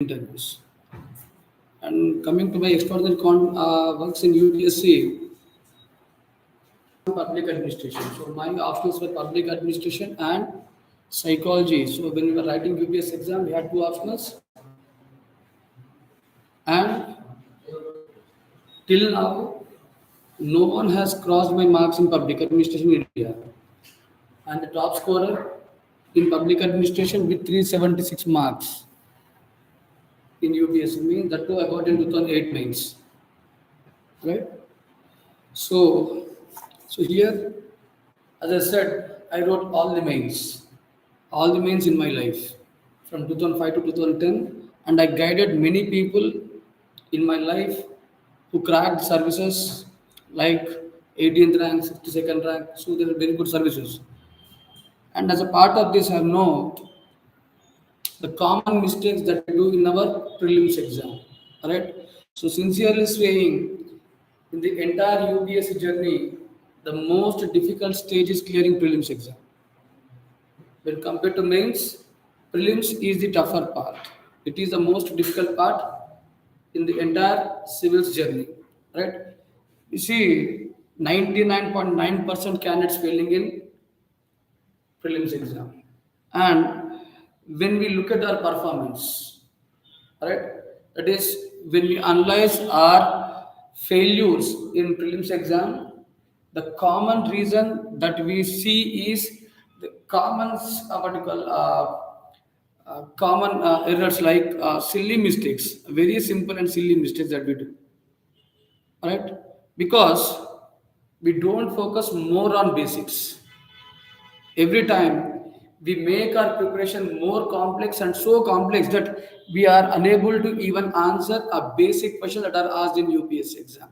interviews. And coming to my extraordinary works in UPSC, public administration. So my options were public administration and psychology. So when we were writing UPSC exam, we had two options. And till now, no one has crossed my marks in public administration in India. And the top scorer in public administration with 376 marks in UPSC means that too I got in 2008 mains. Right? So, so here, as I said, I wrote all the mains in my life from 2005 to 2010, and I guided many people in my life who cracked services like 18th rank, 62nd rank. So they are very good services. And as a part of this, I know the common mistakes that we do in our prelims exam. Alright? So sincerely saying, in the entire UPSC journey, the most difficult stage is clearing prelims exam. When compared to mains, prelims is the tougher part. It is the most difficult part in the entire civil's journey. Right? You see, 99.9% candidates failing in prelims exam. And when we look at our performance, right, that is when we analyze our failures in prelims exam, the common reason that we see is the common common errors like silly mistakes, very simple and silly mistakes that we do. All right, because we don't focus more on basics. Every time we make our preparation more complex and so complex that we are unable to even answer a basic question that are asked in UPSC exam.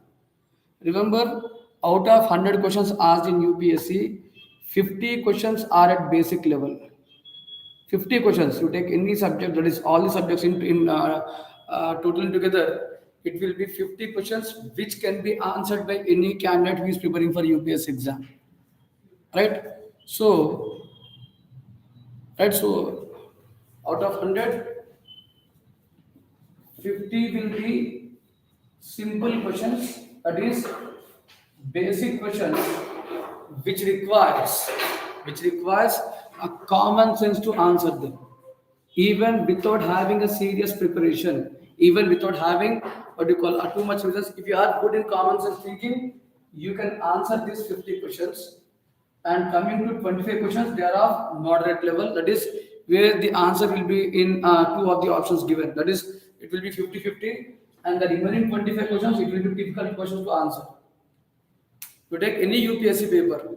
Remember, out of 100 questions asked in UPSC, 50 questions are at basic level. 50 questions, you take any subject, that is all the subjects in total together, it will be 50 questions which can be answered by any candidate who is preparing for UPSC exam. Right? So, so out of 100, 50 will be simple questions, that is basic questions which requires a common sense to answer them, even without having a serious preparation, even without having what you call too much research. If you are good in common sense thinking, you can answer these 50 questions. And coming to 25 questions, they are of moderate level, that is where the answer will be in two of the options given, that is it will be 50-50, and the remaining 25 questions, it will be difficult questions to answer. To take any UPSC paper,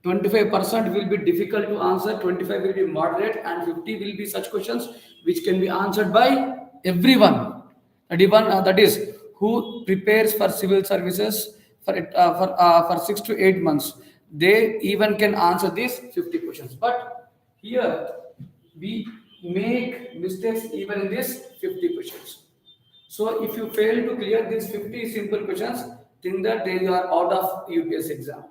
25% will be difficult to answer, 25 will be moderate, and 50 will be such questions which can be answered by everyone. That is who prepares for civil services for 6 to 8 months. They even can answer these 50 questions. But here we make mistakes even in these 50 questions. So if you fail to clear these 50 simple questions, think that they are out of UPSC exam.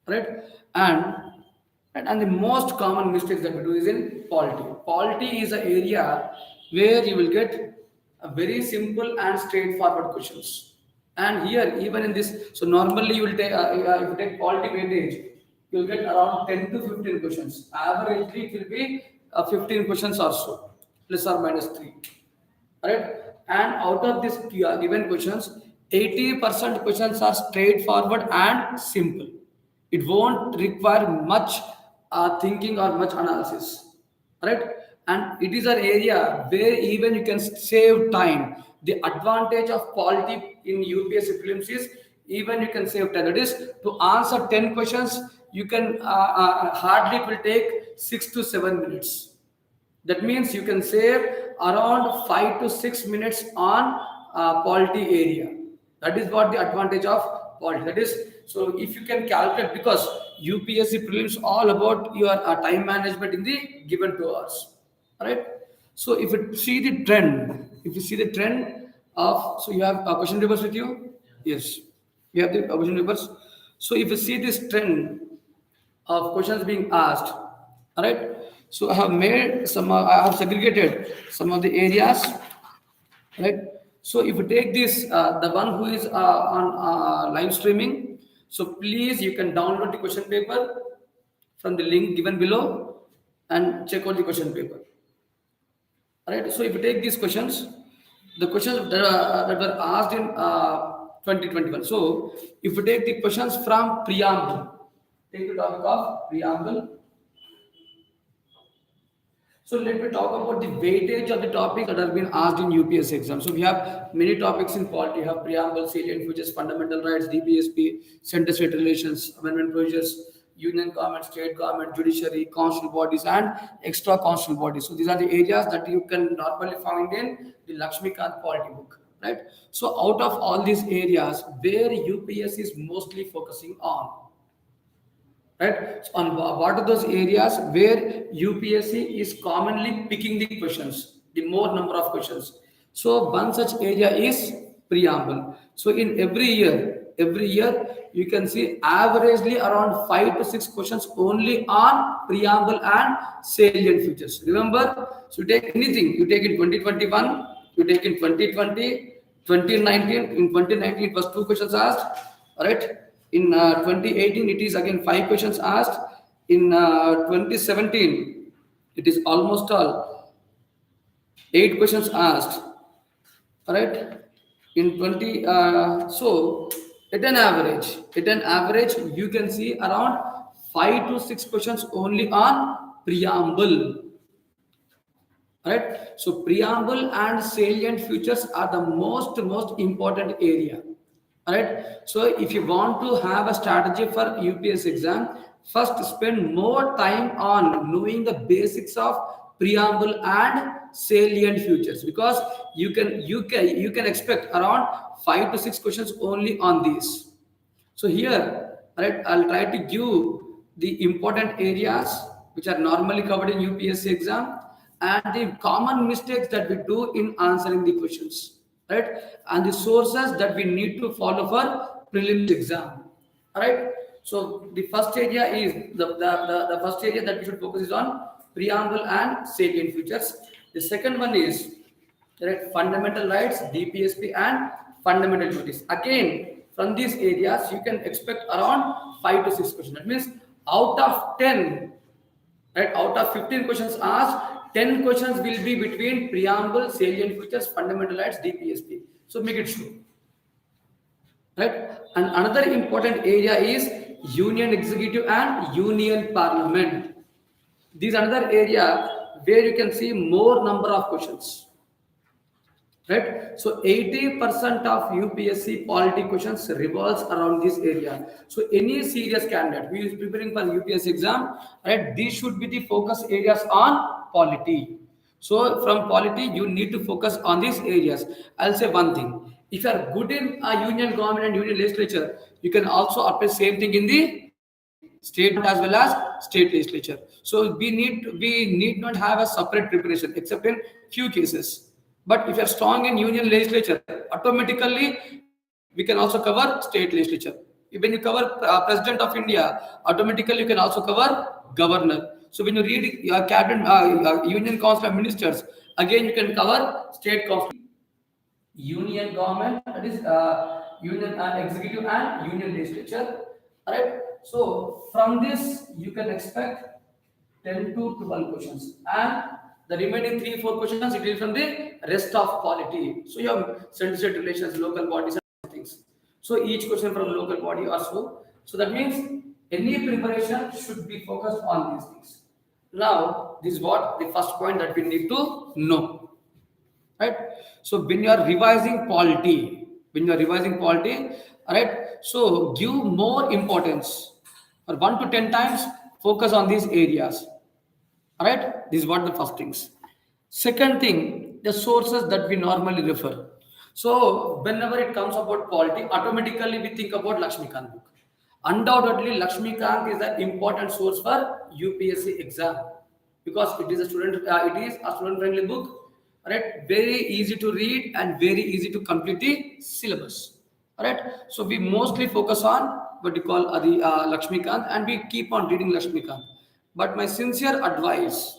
Right? And the most common mistakes that we do is in polity. Polity is an area where you will get a very simple and straightforward questions. And here, even in this, so normally you will take if you take polity weightage, you will get around 10 to 15 questions. Averagely, it will be 15 questions or so, plus or minus 3. Right? And out of these given questions, 80% questions are straightforward and simple. It won't require much thinking or much analysis. Right? And it is an area where even you can save time. The advantage of polity in UPSC prelims is even you can save time. That is, to answer 10 questions, you can hardly it will take 6 to 7 minutes. That means you can save around 5 to 6 minutes on polity area. That is what the advantage of polity. That is, so if you can calculate, because UPSC prelims all about your time management in the given 2 hours. Right? So if you see the trend of, so you have question papers with you? Yes. You have the question papers. So if you see this trend of questions being asked, all right, so I have segregated some of the areas right? So if you take this, the one who is on live streaming, so please you can download the question paper from the link given below and check out the question paper. All right. So if you take these questions, the questions that were asked in 2021. So if you take the questions from preamble, take the topic of preamble. So let me talk about the weightage of the topics that have been asked in UPSC exam. So we have many topics in polity. We have preamble, salient features, fundamental rights, DPSP, center-state relations, amendment procedures, union government, state government, judiciary, constitutional bodies, and extra constitutional bodies. So these are the areas that you can normally find in the Lakshmikant polity book, right? So out of all these areas, where UPSC is mostly focusing on, right? So on what are those areas where UPSC is commonly picking the questions, the more number of questions. So one such area is preamble. So in every year you can see averagely around 5 to 6 questions only on preamble and salient features. Remember, so you take anything, you take in 2021, you take in 2020, 2019. In 2019 it was 2 questions asked, all right? In 2018, it is again 5 questions asked. In 2017, it is almost all 8 questions asked. All right. In 20, so at an average, you can see around 5 to 6 questions only on preamble. Right. So preamble and salient features are the most important area. Alright, so if you want to have a strategy for UPSC exam, first spend more time on knowing the basics of preamble and salient features, because you can expect around 5 to 6 questions only on these. So here, alright, I'll try to give the important areas which are normally covered in UPSC exam and the common mistakes that we do in answering the questions, right? And the sources that we need to follow for prelims exam, all right? So the first area is the first area that we should focus is on preamble and salient features. The second one is, right, fundamental rights, DPSP, and fundamental duties. Again, from these areas, you can expect around 5 to 6 questions. That means out of 10, right, out of 15 questions asked, 10 questions will be between preamble, salient features, fundamental rights, DPSP. So make it sure. Right? And another important area is union executive and union parliament. This is another area where you can see more number of questions. Right? So 80% of UPSC polity questions revolves around this area. So any serious candidate who is preparing for UPSC exam, right, these should be the focus areas on polity. So from polity, you need to focus on these areas. I'll say one thing. If you are good in a union government and union legislature, you can also apply same thing in the state as well as state legislature. So we need not have a separate preparation except in few cases. But if you are strong in union legislature, automatically we can also cover state legislature. When you cover President of India, automatically you can also cover governor. So when you read your cabinet, union council of ministers, again you can cover state council, union government, that is union executive and union legislature. All right. So from this you can expect 10 to 12 questions, and the remaining 3-4 questions it is from the rest of polity. So you have center-state relations, local bodies, and things. So each question from local body or so. So that means any preparation should be focused on these things. Now this is what the first point that we need to know. Right? So when you are revising polity, all right, so give more importance, or 1 to 10 times focus on these areas. All right, this is what the first things. Second thing, the sources that we normally refer. So whenever it comes about polity, automatically we think about Lakshmikant book. Undoubtedly, Lakshmikant is an important source for UPSC exam, because it is a student-friendly book. Right, very easy to read and very easy to complete the syllabus. All right, so we mostly focus on what we call the Lakshmikant, and we keep on reading Lakshmikant. But my sincere advice,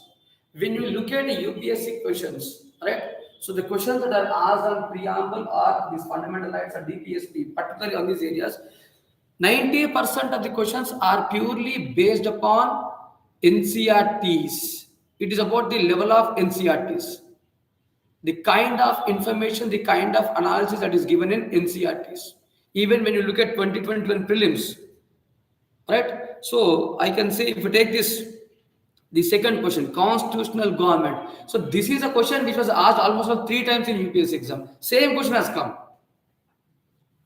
when you look at the UPSC questions, right, So the questions that are asked on preamble or these fundamental rights or DPSP, particularly on these areas, 90% of the questions are purely based upon NCRTs. It is about the level of NCRTs, the kind of information, the kind of analysis that is given in NCRTs. Even when you look at 2021 prelims, right? So I can say, if you take this, the second question, constitutional government. So this is a question which was asked almost like 3 times in UPSC exam. Same question has come.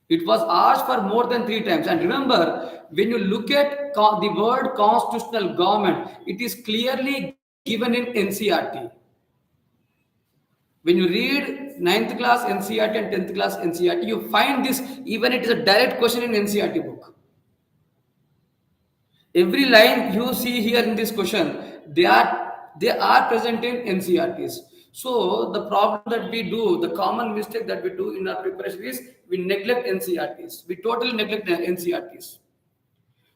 It was asked for more than 3 times. And remember, when you look at the word constitutional government, it is clearly given in NCRT. When you read 9th class NCRT and 10th class NCRT, you find this, even it is a direct question in NCRT book. Every line you see here in this question, they are present in NCRTs. So the problem that we do, the common mistake that we do in our preparation is we neglect NCRTs. We totally neglect NCRTs.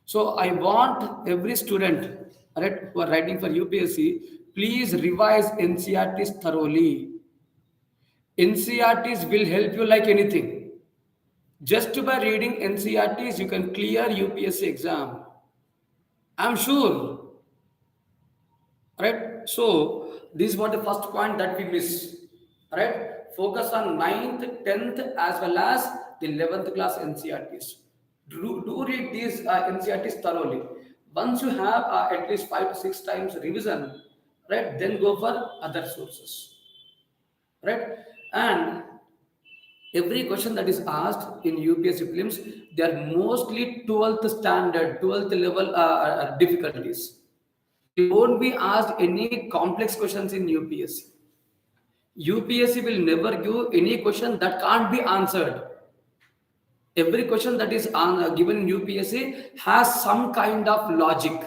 So I want every student, right, who are writing for UPSC, please revise NCRTs thoroughly. NCRTs will help you like anything. Just by reading NCRTs, you can clear UPSC exam. I'm sure. Right? So this is what the first point that we miss. Right? Focus on 9th, 10th as well as the 11th class NCRTs. Do read these NCRTs thoroughly. Once you have at least 5 to 6 times revision, right, then go for other sources. Right? And every question that is asked in UPSC prelims, they are mostly 12th standard, 12th level difficulties. You won't be asked any complex questions in UPSC. UPSC will never give any question that can't be answered. Every question that is given in UPSC has some kind of logic,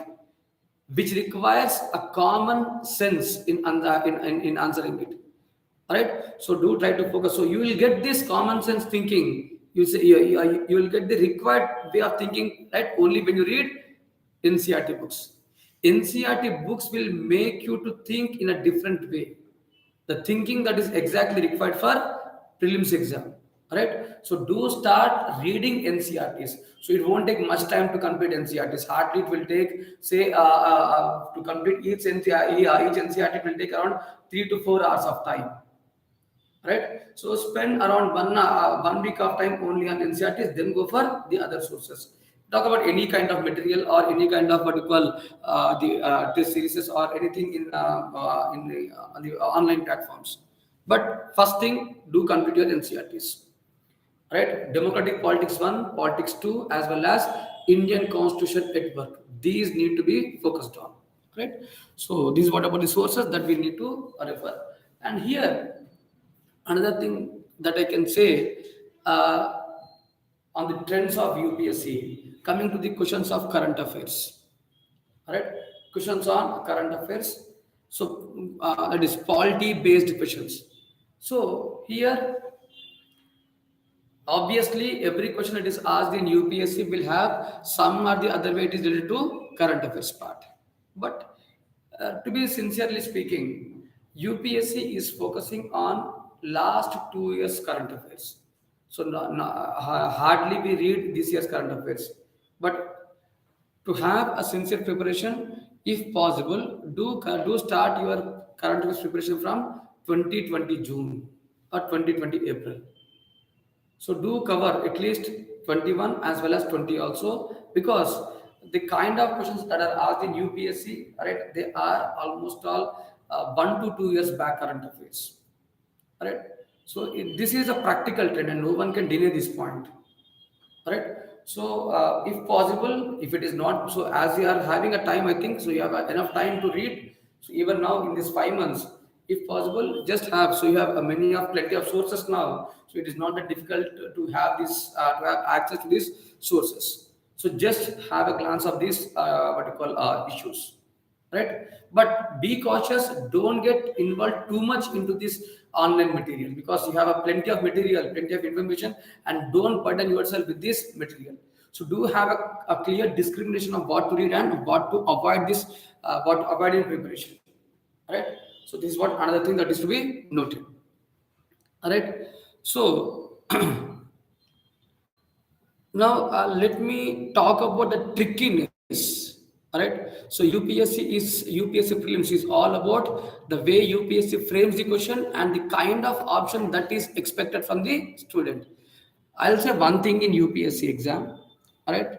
which requires a common sense in answering it. Right? So do try to focus. So you will get this common sense thinking. You will get the required way of thinking, right? Only when you read NCRT books. NCRT books will make you to think in a different way. The thinking that is exactly required for prelims exam. Right? So do start reading NCRTs. So it won't take much time to complete NCRTs. Hardly it will take, say, to complete each NCRT, it will take around 3 to 4 hours of time. Right? So spend around 1 week of time only on NCRTs, then go for the other sources. Talk about any kind of material or any kind of what you call the test series or anything on the online platforms. But first thing, do complete your NCRTs. Right? Democratic Politics 1, Politics 2, as well as Indian Constitution at work. These need to be focused on. Right? So this is what about the sources that we need to refer. And here, another thing that I can say on the trends of UPSC, coming to the questions of current affairs. Right? Questions on current affairs. So that is polity-based questions. So here, obviously, every question that is asked in UPSC will have some or the other way it is related to current affairs part. But to be sincerely speaking, UPSC is focusing on last 2 years current affairs. So hardly we read this year's current affairs. But to have a sincere preparation, if possible, do start your current affairs preparation from 2020 June or 2020 April. So do cover at least 21 as well as 20 also, because the kind of questions that are asked in UPSC, right, they are almost all 1 to 2 years back current affairs. Right? So this is a practical trend and no one can deny this point. Right? So if possible, if it is not, so as you are having a time, I think, so you have enough time to read. So even now in these 5 months, if possible, just have, so you have plenty of sources now. So it is not that difficult to have this, to have access to these sources. So just have a glance of these, what you call issues. Right? But be cautious, don't get involved too much into this online material, because you have a plenty of material, plenty of information, and don't burden yourself with this material. So do have a clear discrimination of what to read and what to avoid this, what to avoid in preparation. Right? So this is what another thing that is to be noted. All right. So now let me talk about the trickiness. All right. So UPSC prelims is all about the way UPSC frames the question and the kind of option that is expected from the student. I'll say one thing in UPSC exam. All right.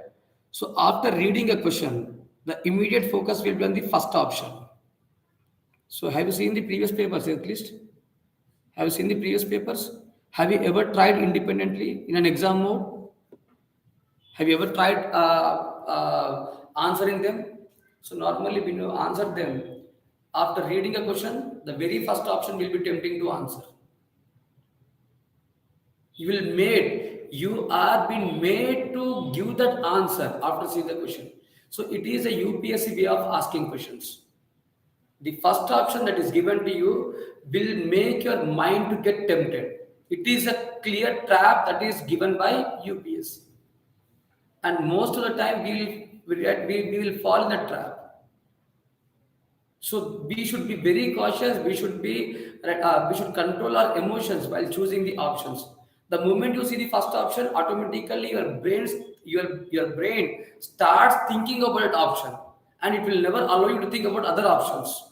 So after reading a question, the immediate focus will be on the first option. So have you seen the previous papers at least? Have you seen the previous papers? Have you ever tried independently in an exam mode? Have you ever tried answering them? So normally when you answer them, after reading a question, the very first option will be tempting to answer. You are being made to give that answer after seeing the question. So it is a UPSC way of asking questions. The first option that is given to you will make your mind to get tempted. It is a clear trap that is given by UPSC. And most of the time we will fall in that trap. So we should be very cautious. We should control our emotions while choosing the options. The moment you see the first option, automatically your brain starts thinking about that option, and it will never allow you to think about other options.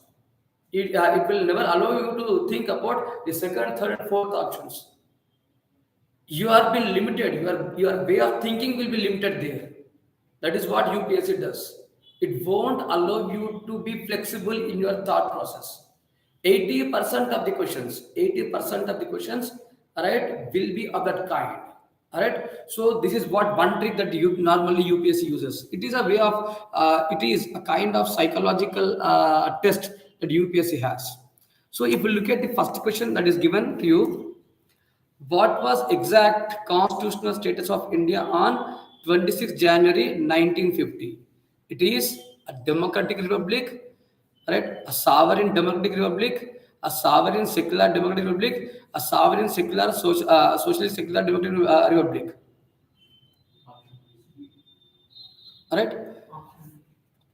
It will never allow you to think about the second, third, and fourth options. You are being limited. Your way of thinking will be limited there. That is what UPSC does. It won't allow you to be flexible in your thought process. 80% of the questions, all right, will be of that kind. All right. So this is what one trick that normally UPSC uses. It is a way of, it is a kind of psychological test that UPSC has. So if you look at the first question that is given to you, what was exact constitutional status of India on 26 January 1950? It is a democratic republic, right? A sovereign democratic republic, a sovereign secular democratic republic, a sovereign secular socialist secular democratic republic. All right.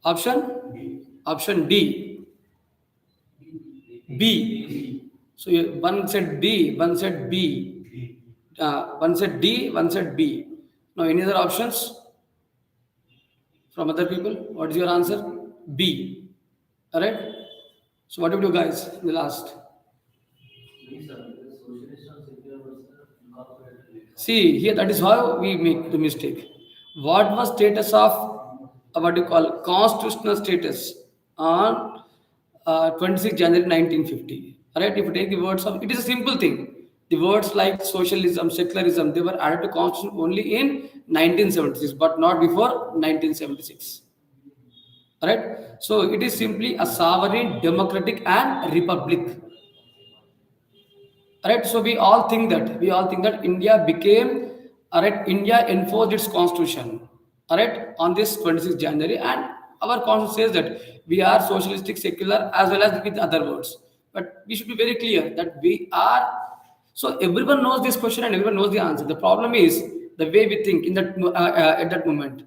Option D. B. So one said D, one said B. One said D, one said B. Now, any other options from other people? What is your answer? B. All right. So, what do you guys in the last? See here, that is how we make the mistake. What was status of what do you call constitutional status on 26 January 1950? All right. If you take the words of, it is a simple thing. The words like socialism, secularism, they were added to constitution only in 1976, but not before 1976. All right. So it is simply a sovereign, democratic, and republic. All right. So we all think that India became, all right, India enforced its constitution, all right, on this 26th January, and our constitution says that we are socialistic, secular, as well as with other words. But we should be very clear that we are. So everyone knows this question and everyone knows the answer. The problem is the way we think in that at that moment.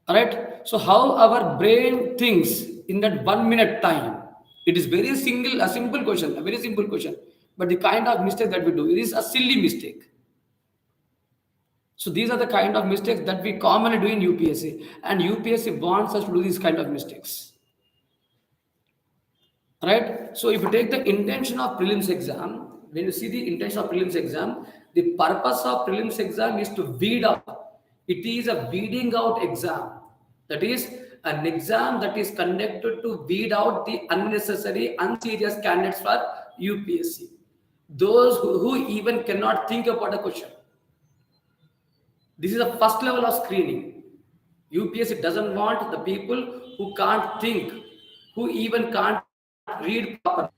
All right. So how our brain thinks in that 1 minute time, it is a simple question, a very simple question. But the kind of mistake that we do, it is a silly mistake. So these are the kind of mistakes that we commonly do in UPSC, and UPSC wants us to do these kind of mistakes. All right. So if you take the intention of prelims exam, when you see the intention of prelims exam, the purpose of prelims exam is to weed out. It is a weeding out exam. That is an exam that is conducted to weed out the unnecessary, unserious candidates for UPSC. Those who even cannot think about a question. This is the first level of screening. UPSC doesn't want the people who can't think, who even can't read properly,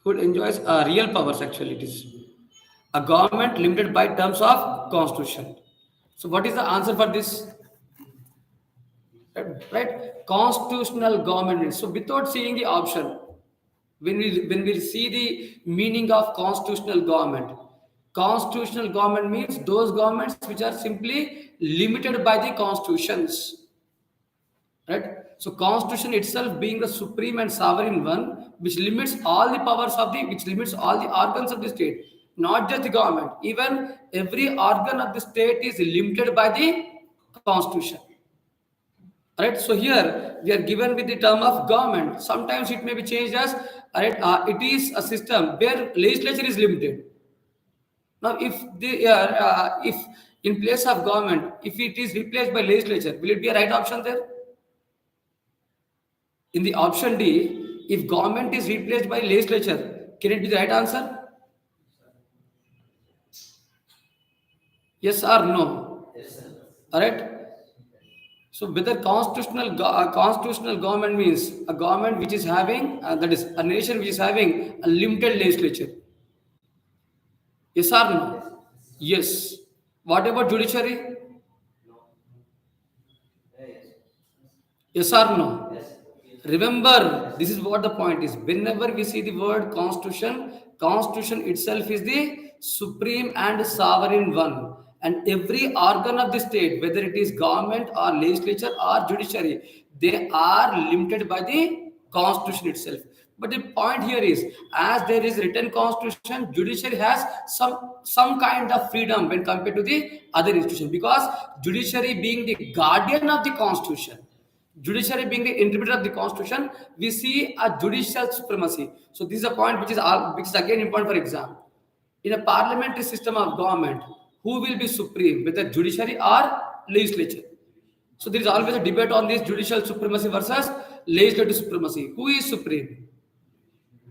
who enjoys real powers. Actually, it is a government limited by terms of constitution. So what is the answer for this? Right? Constitutional government. So without seeing the option, when we see the meaning of constitutional government means those governments which are simply limited by the constitutions. Right? So constitution itself being the supreme and sovereign one, which limits all the powers of which limits all the organs of the state, not just the government. Even every organ of the state is limited by the constitution. Right. So here we are given with the term of government. Sometimes it may be changed as it is a system where legislature is limited. Now, if in place of government, if it is replaced by legislature, will it be a right option there? In the option D, if government is replaced by legislature, can it be the right answer? Yes or no? Yes, sir. All right. So whether constitutional government means a government which is having that is a nation which is having a limited legislature. Yes or no? Yes. What about judiciary? Yes. Yes or no? Yes. Remember, this is what the point is. Whenever we see the word constitution, constitution itself is the supreme and sovereign one. And every organ of the state, whether it is government or legislature or judiciary, they are limited by the constitution itself. But the point here is, as there is written constitution, judiciary has some kind of freedom when compared to the other institution, because judiciary being the guardian of the constitution, judiciary being the interpreter of the constitution, we see a judicial supremacy. So this is a point which is again important for exam. In a parliamentary system of government, who will be supreme, whether judiciary or legislature? So there is always a debate on this judicial supremacy versus legislative supremacy. Who is supreme?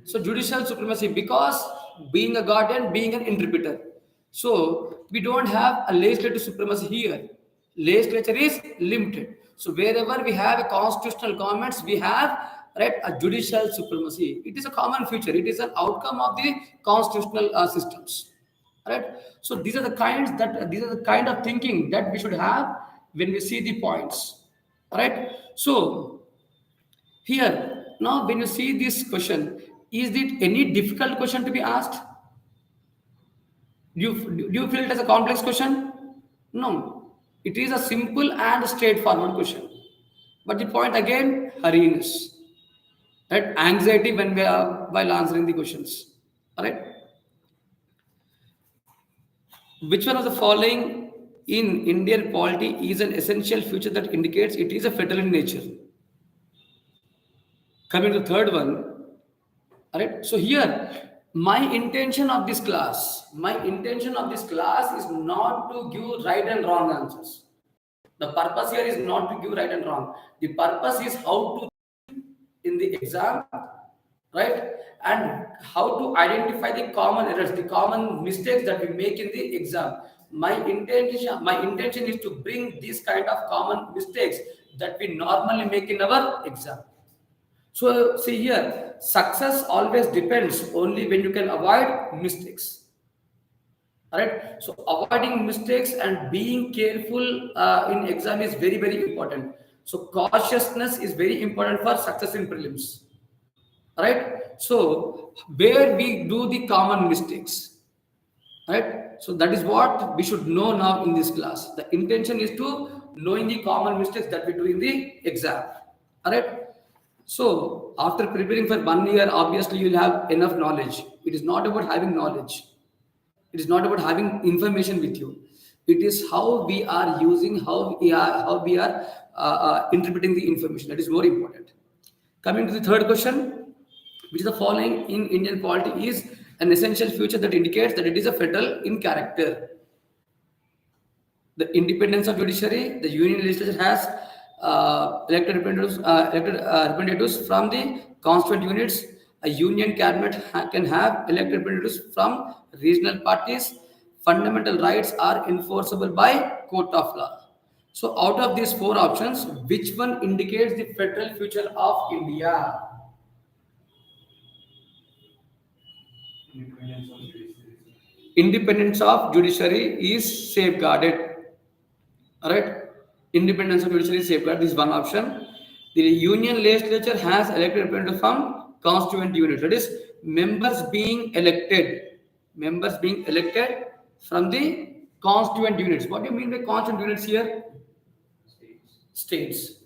So judicial supremacy, because being a guardian, being an interpreter. So we don't have a legislative supremacy here. Legislature is limited. So wherever we have a constitutional governments, we have a judicial supremacy. It is a common feature. It is an outcome of the constitutional systems. Right. So these are the kind of thinking that we should have when we see the points. Right. So here, now when you see this question, is it any difficult question to be asked? Do you feel it as a complex question? No. It is a simple and straightforward question. But the point again, hurriness. Right? Anxiety when we are while answering the questions. Alright? Which one of the following in Indian polity is an essential feature that indicates it is a federal in nature? Coming to the third one. All right. So here, my intention of this class is not to give right and wrong answers. The purpose here is not to give right and wrong. The purpose is how to in the exam, right? And how to identify the common errors, the common mistakes that we make in the exam. My intention is to bring these kind of common mistakes that we normally make in our exam. So see here, success always depends only when you can avoid mistakes. Alright, so avoiding mistakes and being careful in exam is very, very important. So cautiousness is very important for success in prelims. Alright, so where we do the common mistakes. Alright, so that is what we should know now in this class. The intention is to knowing the common mistakes that we do in the exam. Alright. So after preparing for 1 year, obviously you will have enough knowledge. It is not about having knowledge. It is not about having information with you. It is how we are using, how we are interpreting the information. That is more important. Coming to the third question, which is the following in Indian polity is an essential feature that indicates that it is a federal in character. The independence of judiciary, the union legislature has elected representatives from the constituent units. A union cabinet can have elected representatives from regional parties. Fundamental rights are enforceable by court of law. So out of these four options, which one indicates the federal future of India? Independence of judiciary is safeguarded. All right. Independence of judiciary is safeguarded. This is one option. The union legislature has elected representatives from constituent units. That is, members being elected from the constituent units. What do you mean by constituent units here? States. States.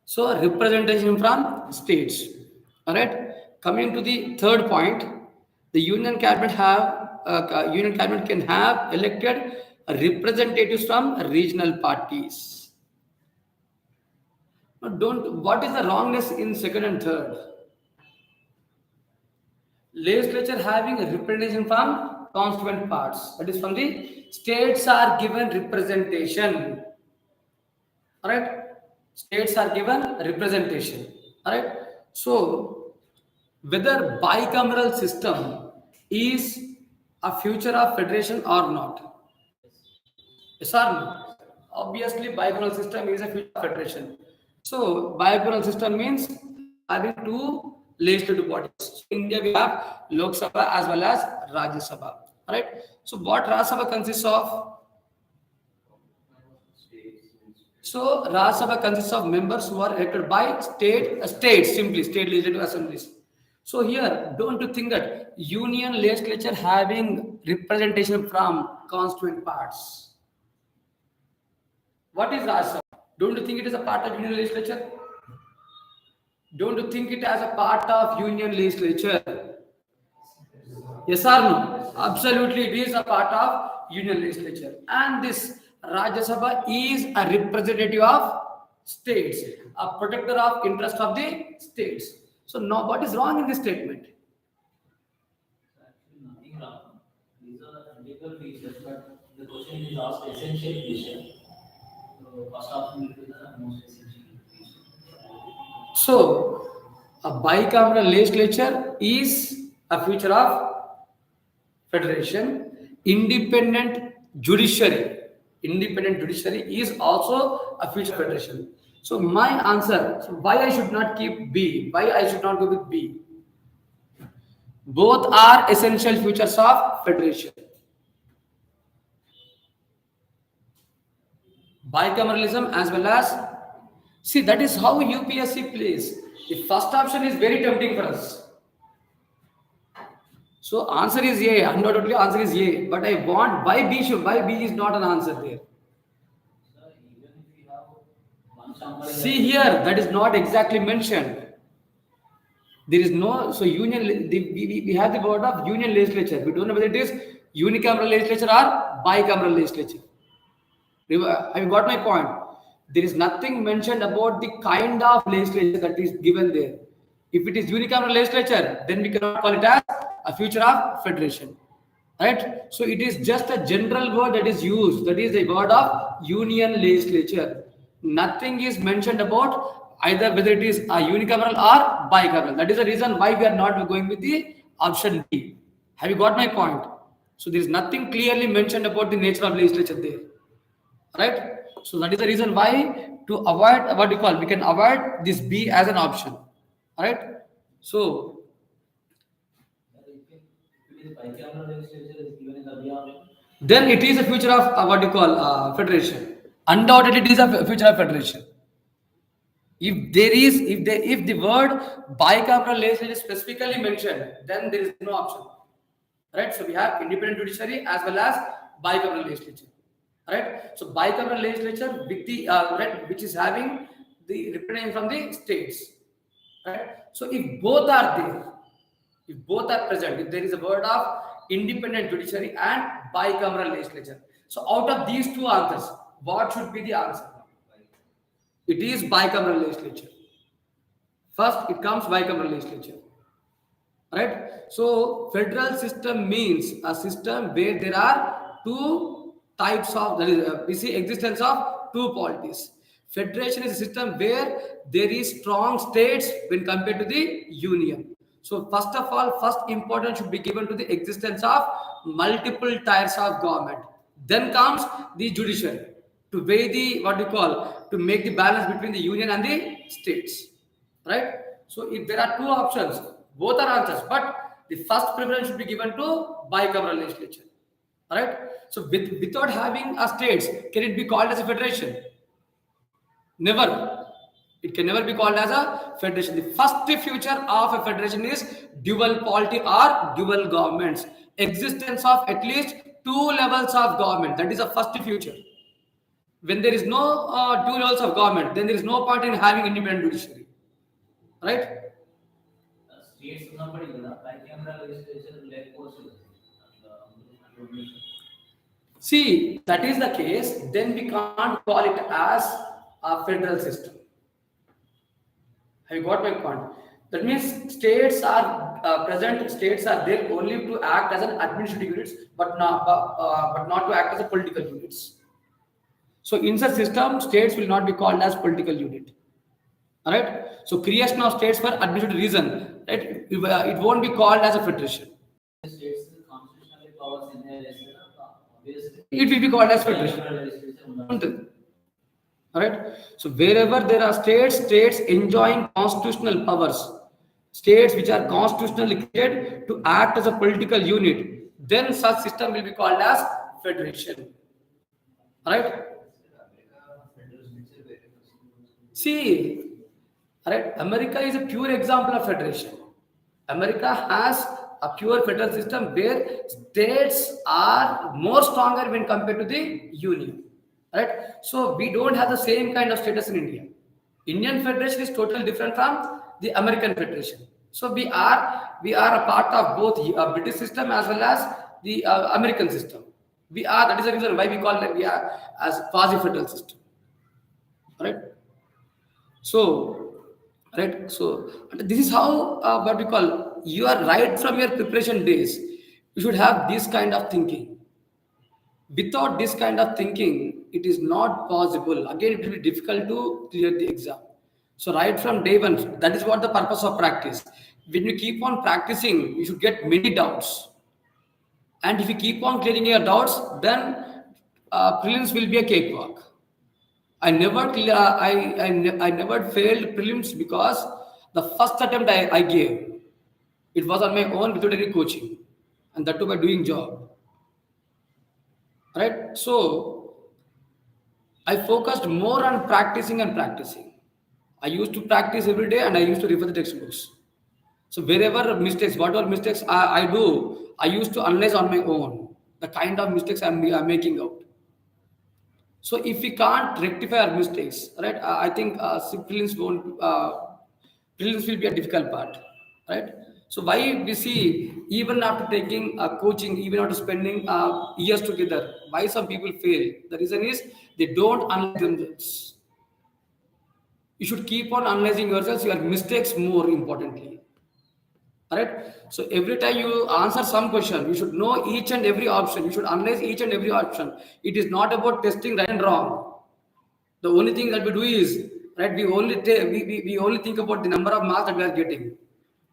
So representation from states. All right. Coming to the third point, the union cabinet can have elected representatives from regional parties. Now, don't. What is the wrongness in second and third? Legislature having a representation from constituent parts. That is from the states are given representation. All right. States are given representation. All right. So whether bicameral system is a future of federation or not. Yes or no? Obviously, bicameral system is a future of federation. So bicameral system means having two legislative bodies. So in India, we have Lok Sabha as well as Rajya Sabha. All right. So what Rajya Sabha consists of? So Rajya Sabha consists of members who are elected by states, simply state legislative assemblies. So here, don't you think that union legislature having representation from constituent parts? What is Rajya Sabha? Don't you think it is a part of union legislature? Don't you think it as a part of union legislature? Yes or no? Absolutely, it is a part of union legislature. And this Rajya Sabha is a representative of states, a protector of interest of the states. So now what is wrong in this statement? Actually, nothing wrong. These are legal features, but the question is asked essential feature. So first option will be the most essential feature. So a bicameral legislature is a feature of federation. Independent judiciary is also a future federation. So my answer, so why I should not keep B, why I should not go with B? Both are essential features of federation. Bicameralism as well as, see, that is how UPSC plays. The first option is very tempting for us. So answer is A, undoubtedly answer is A, but I want why B is not an answer there. Sir, even if you have one sample. See here, that is not exactly mentioned. There is no, so union, we have the word of union legislature. We don't know whether it is unicameral legislature or bicameral legislature. Have you got my point? There is nothing mentioned about the kind of legislature that is given there. If it is unicameral legislature, then we cannot call it as a future of federation. Right? So it is just a general word that is used. That is the word of union legislature. Nothing is mentioned about either whether it is a unicameral or bicameral. That is the reason why we are not going with the option B. Have you got my point? So there is nothing clearly mentioned about the nature of legislature there. Right? So that is the reason why, to avoid what we call, we can avoid this B as an option. All right? So If it is bicameral legislature is given in the B option, then it is a future of what you call federation. Undoubtedly, it is a future of federation. If the word bicameral legislature is specifically mentioned, then there is no option. Right? So we have independent judiciary as well as bicameral legislature. Right? So bicameral legislature with the right, which is having the representation from the states. Right? So if both are there, if both are present, if there is a word of independent judiciary and bicameral legislature, so out of these two answers, what should be the answer? It is bicameral legislature. First, it comes bicameral legislature. Right? So federal system means a system where there are two types of, that is, we see existence of two polities. Federation is a system where there is strong states when compared to the union. So first of all, first importance should be given to the existence of multiple tiers of government. Then comes the judiciary to weigh the, what we call, to make the balance between the union and the states. Right? So if there are two options, both are answers, but the first preference should be given to bicameral legislature. All right? So without having a states, can it be called as a federation? Never. It can never be called as a federation. The first feature of a federation is dual polity or dual governments. Existence of at least two levels of government. That is the first feature. When there is no two levels of government, then there is no point in having independent judiciary, right? States ఉన్నప్పటికీ కూడా bicameral legislature లేకపోవచ్చు అట్లా See, that is the case, then we can't call it as a federal system. Have you got my point? That means states are present, states are there only to act as an administrative units, but not to act as a political units. So in such system, states will not be called as political unit. Alright? So creation of states for administrative reason, right? It won't be called as a federation. States constitutionally powers in their obviously It will be called as federation. Alright? So wherever there are states enjoying constitutional powers, states which are constitutionally created to act as a political unit, then such system will be called as federation. Alright? See, right? America is a pure example of federation. America has a pure federal system where states are more stronger when compared to the union, right? So we don't have the same kind of status in India. Indian federation is totally different from the American federation. So we are a part of both British system as well as the American system. That is the reason why we call them, we are as quasi federal system, right? So this is how what we call, you are right from your preparation days, you should have this kind of thinking. Without this kind of thinking, it is not possible. Again, it will be difficult to clear the exam. So right from day one, that is what the purpose of practice. When you keep on practicing, you should get many doubts, and if you keep on clearing your doubts, then prelims will be a cakewalk. I never failed prelims because the first attempt I gave, it was on my own without any coaching, and that too by doing job. Right? So I focused more on practicing and practicing. I used to practice every day, and I used to refer the textbooks. So wherever mistakes, whatever mistakes I do, I used to analyze on my own the kind of mistakes I'm making out. So if we can't rectify our mistakes, right, I think prelims will be a difficult part, right? So why we see, even after taking coaching, even after spending years together, why some people fail? The reason is they don't analyze themselves. You should keep on analyzing yourselves, your mistakes more importantly. Alright? So every time you answer some question, you should know each and every option. You should analyze each and every option. It is not about testing right and wrong. The only thing that we do is, right, we only think about the number of marks that we are getting.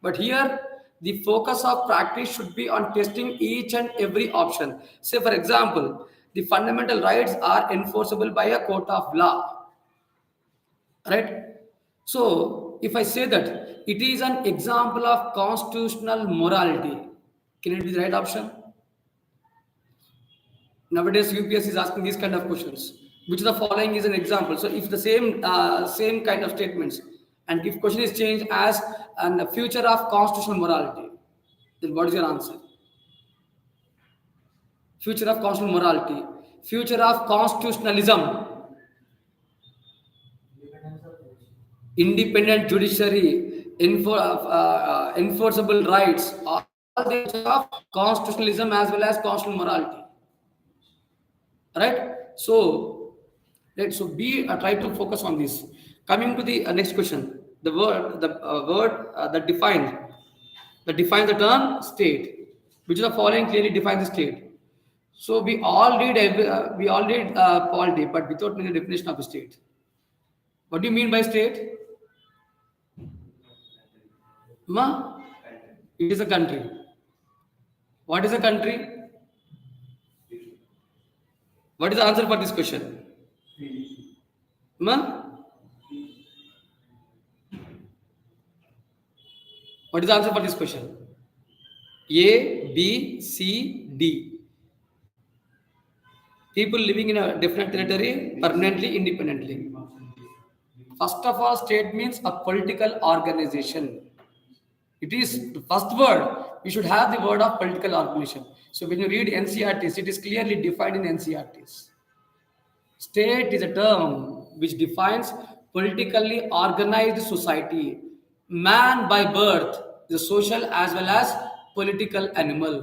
But here, the focus of practice should be on testing each and every option. Say, for example, the fundamental rights are enforceable by a court of law. Right? So, if I say that it is an example of constitutional morality, can it be the right option? Nowadays, UPSC is asking these kind of questions. Which of the following is an example? So, if the same kind of statements, and if question is changed as a future of constitutional morality, then what is your answer? Future of constitutional morality, future of constitutionalism, independent judiciary, enforceable rights, all the of constitutionalism as well as constitutional morality. Right? So try to focus on this. Coming to the next question, the word that defines the term state. Which of the following clearly defines the state? So we all did polity, but without knowing the definition of a state. What do you mean by state? It is a country. What is a country? What is the answer for this question? What is the answer for this question? A, B, C, D. People living in a definite territory permanently, independently. First of all, state means a political organization. It is the first word. You should have the word of political organization. So when you read NCRTs, it is clearly defined in NCRTs. State is a term which defines politically organized society. Man by birth is a social as well as political animal.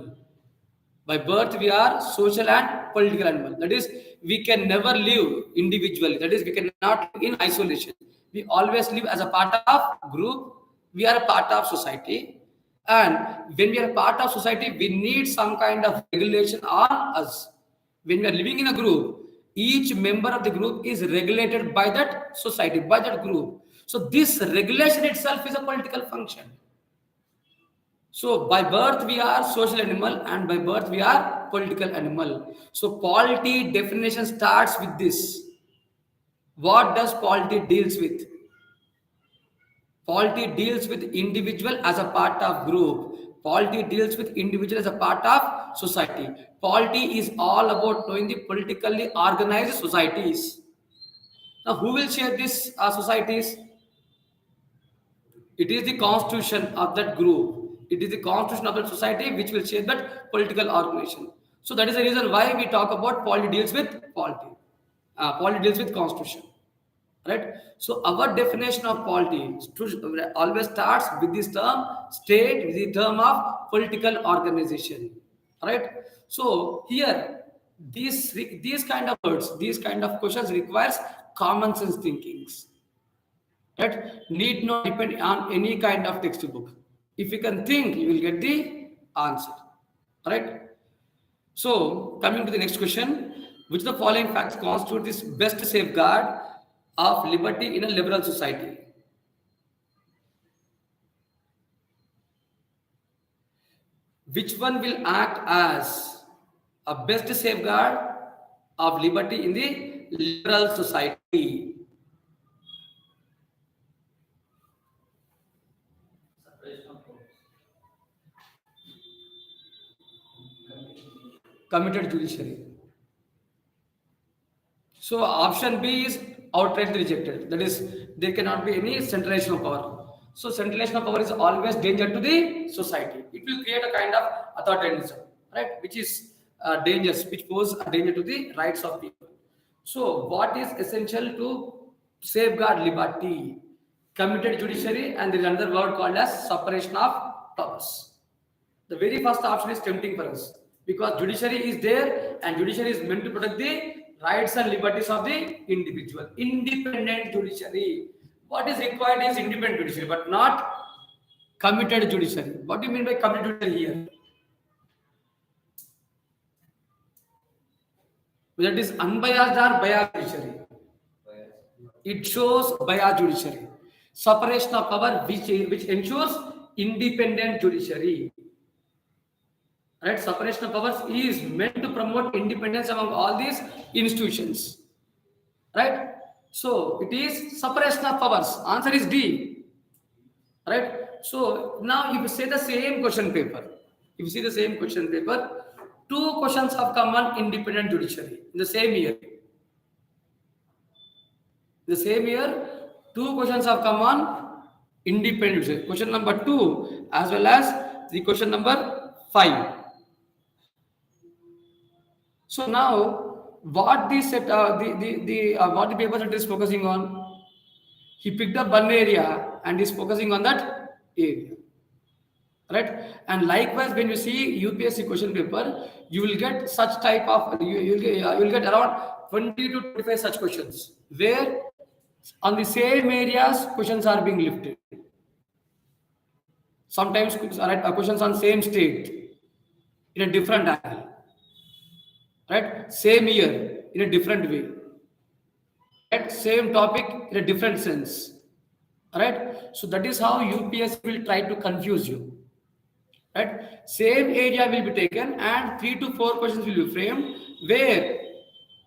By birth, we are social and political animal. That is, we can never live individually. That is, we cannot live in isolation. We always live as a part of group. We are a part of society. And when we are a part of society, we need some kind of regulation on us. When we are living in a group, each member of the group is regulated by that society, by that group. So this regulation itself is a political function. So by birth we are social animal and by birth we are political animal. So polity definition starts with this. What does polity deals with? Polity deals with individual as a part of group. Polity deals with individual as a part of society. Polity is all about knowing the politically organized societies. Now who will shape these societies? It is the constitution of that group. It is the constitution of that society which will shape that political organization. So that is the reason why we talk about polity deals with polity. Polity deals with constitution. Right? So our definition of polity always starts with this term state, with the term of political organization. Right? So here these kind of words, these kind of questions requires common sense thinkings. Right? Need not depend on any kind of textbook. If you can think, you will get the answer. Right? So, coming to the next question, which of the following facts constitute this best safeguard of liberty in a liberal society? Which one will act as a best safeguard of liberty in the liberal society? Separation of powers. Committed judiciary. So option B is outright rejected. That is, there cannot be any centralization of power. So centralization of power is always danger to the society. It will create a kind of authoritarianism, right? Which is dangerous, which poses a danger to the rights of people. So what is essential to safeguard liberty? Committed judiciary, and there is another word called as separation of powers. The very first option is tempting for us because judiciary is there and judiciary is meant to protect the rights and liberties of the individual. Independent judiciary. What is required is independent judiciary, but not committed judiciary. What do you mean by committed judiciary here? Whether it is unbiased or biased judiciary. It shows biased judiciary. Separation of power which ensures independent judiciary. Right? Separation of powers is meant to promote independence among all these institutions. Right? So it is separation of powers. Answer is D. Right? So now if you say the same question paper, if you see the same question paper, two questions have come on independent judiciary in the same year. The same year, two questions have come on independent judiciary. Question number 2 as well as the question number 5. So now, what the set, what the paper set is focusing on? He picked up one area and is focusing on that area, right? And likewise, when you see UPSC question paper, you will get such type of you will get around 20 to 25 such questions where on the same areas questions are being lifted. Sometimes questions on same state in a different angle. Right? Same year in a different way. Right? Same topic in a different sense. Right? So that is how UPSC will try to confuse you. Right? Same area will be taken and 3 to 4 questions will be framed where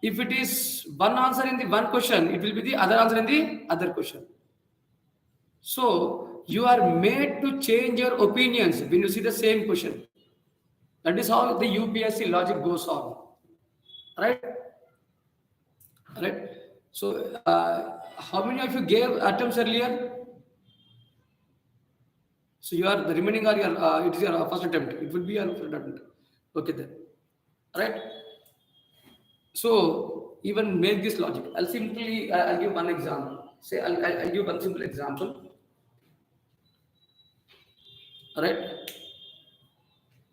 if it is one answer in the one question, it will be the other answer in the other question. So you are made to change your opinions when you see the same question. That is how the UPSC logic goes on. Right? Right? So, how many of you gave attempts earlier? So you are the remaining are your it is your first attempt. It will be your first attempt. Okay then. Right? So even make this logic. I'll simply I'll give one example. Say I'll give one simple example. All right.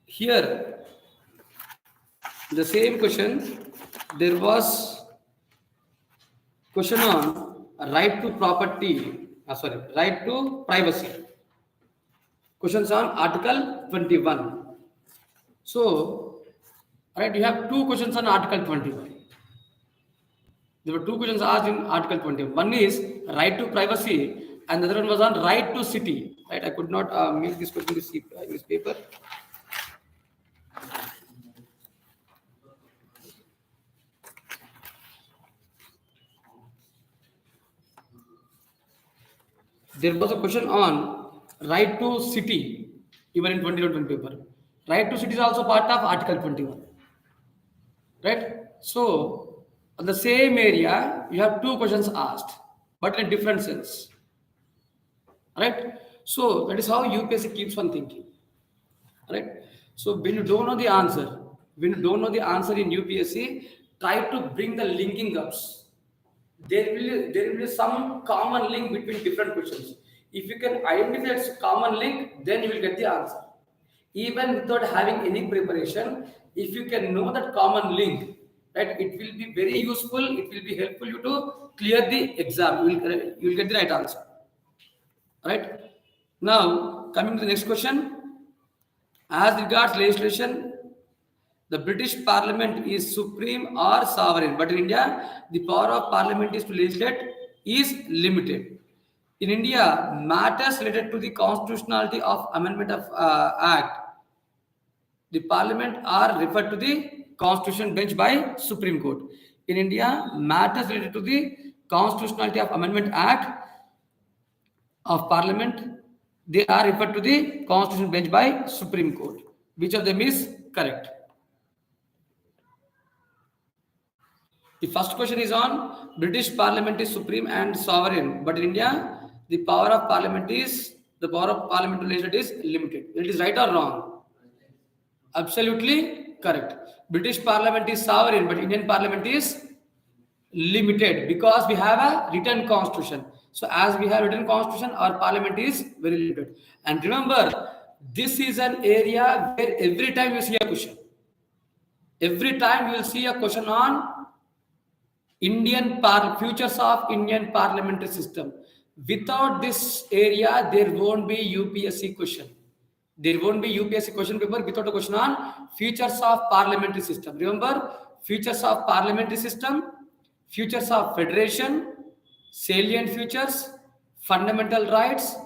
Here, the same question. There was question on right to property. Right to privacy. Questions on Article 21. So, right, you have two questions on Article 21. There were two questions asked in Article 21. One is right to privacy, and the other one was on right to city. Right, I could not make this question in this paper. There was a question on right to city, even in 2021 paper. Right to city is also part of Article 21. Right? So, on the same area, you have two questions asked, but in a different sense. Right? So, that is how UPSC keeps on thinking. Right? So, when you don't know the answer, in UPSC, try to bring the linking ups. There will be some common link between different questions. If you can identify its common link, then you will get the answer. Even without having any preparation, if you can know that common link, right, it will be very useful. It will be helpful you to clear the exam. You will get the right answer. Right? Now, coming to the next question. As regards legislation, the British Parliament is supreme or sovereign, but in India, the power of Parliament is to legislate is limited. In India, matters related to the constitutionality of amendment of Act, the Parliament are referred to the Constitution bench by Supreme Court. In India, matters related to the constitutionality of Amendment Act of Parliament, they are referred to the Constitution bench by Supreme Court. Which of them is correct? The first question is on British Parliament is supreme and sovereign, but in India, the power of Parliament to legislate is limited. It is right or wrong? Absolutely correct. British Parliament is sovereign, but Indian Parliament is limited because we have a written constitution. So as we have written constitution, our Parliament is very limited. And remember, this is an area where every time you see a question, every time you will see a question on futures of Indian parliamentary system. Without this area, there won't be UPSC question. There won't be UPSC question paper without a question on futures of parliamentary system. Remember, futures of parliamentary system, futures of federation, salient futures, fundamental rights,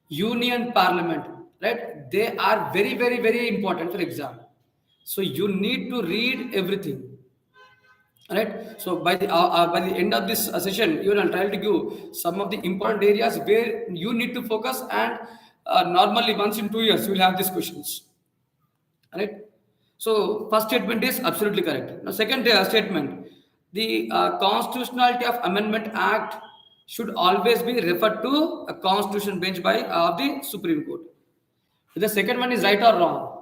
union parliament. Right? They are very, very, very important for exam. So you need to read everything. Right. So by the end of this session, you will try to give some of the important areas where you need to focus, and normally once in 2 years you will have these questions. Right. So first statement is absolutely correct. Now second statement, the constitutionality of Amendment Act should always be referred to a constitution bench by the Supreme Court. The second one is right or wrong?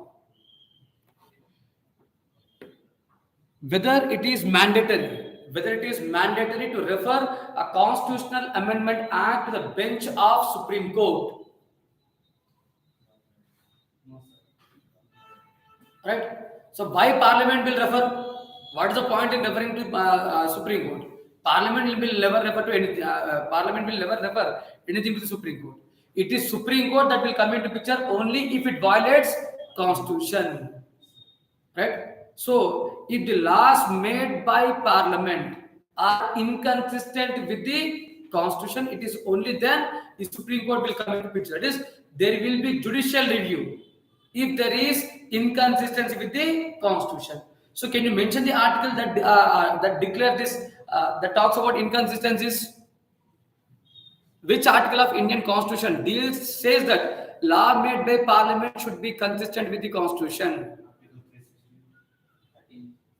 Whether it is mandatory to refer a constitutional amendment act to the bench of Supreme Court. Right? So why Parliament will refer? What is the point in referring to Supreme Court? Parliament will never refer to anything. Parliament will never refer anything to the Supreme Court. It is Supreme Court that will come into picture only if it violates Constitution. Right? So, if the laws made by Parliament are inconsistent with the Constitution, it is only then the Supreme Court will come into picture. That is, there will be judicial review if there is inconsistency with the Constitution. So, can you mention the article that declares this, that talks about inconsistencies? Which article of Indian Constitution says that law made by Parliament should be consistent with the Constitution?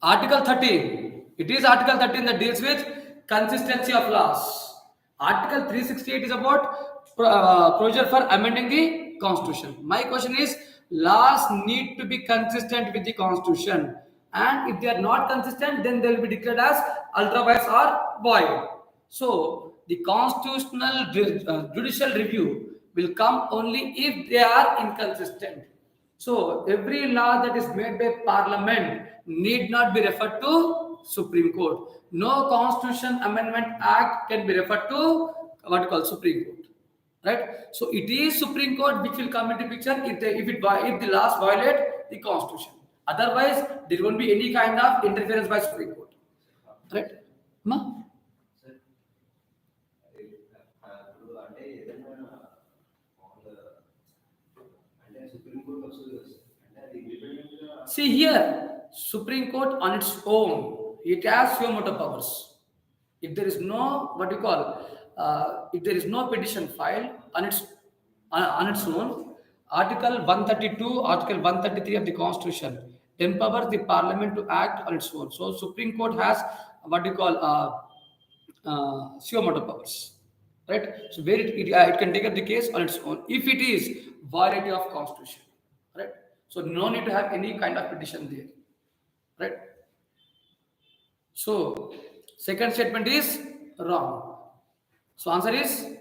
Article 13. It is Article 13 that deals with consistency of laws. Article 368 is about procedure for amending the Constitution. My question is, laws need to be consistent with the Constitution. and if they are not consistent, then they will be declared as ultra vires or void. So the constitutional judicial review will come only if they are inconsistent. So every law that is made by Parliament need not be referred to Supreme Court. No Constitution Amendment Act can be referred to what you call Supreme Court. Right? So it is Supreme Court which will come into picture if the laws violate the Constitution. Otherwise, there won't be any kind of interference by Supreme Court. Right? Ma? See here, Supreme Court on its own, it has suo motu powers. If there is no what you call, if there is no petition filed on its own, Article 132, Article 133 of the Constitution empowers the Parliament to act on its own. So Supreme Court has what you call suo motu powers, right? So where it can take up the case on its own if it is violative of Constitution, right? So no need to have any kind of petition there, right? So second statement is wrong. So answer is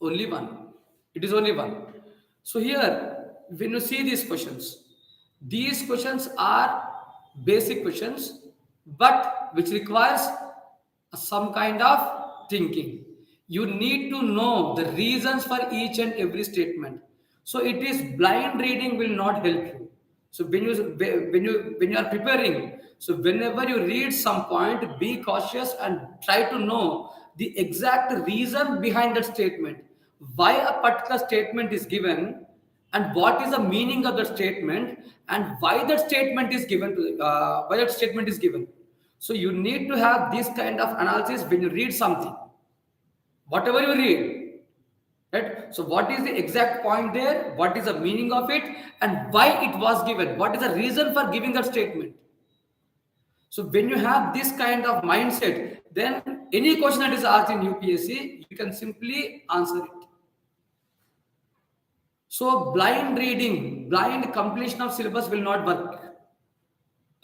only one. It is only one. So here, when you see these questions are basic questions, but which requires some kind of thinking. You need to know the reasons for each and every statement. So it is blind reading will not help you. So when you are preparing, so whenever you read some point, be cautious and try to know the exact reason behind that statement. Why a particular statement is given, and what is the meaning of the statement, and why that statement is given So you need to have this kind of analysis when you read something, whatever you read, right? So what is the exact point there, what is the meaning of it, and why it was given, what is the reason for giving that statement. So when you have this kind of mindset, then any question that is asked in UPSC, you can simply answer it. So blind reading, blind completion of syllabus will not work,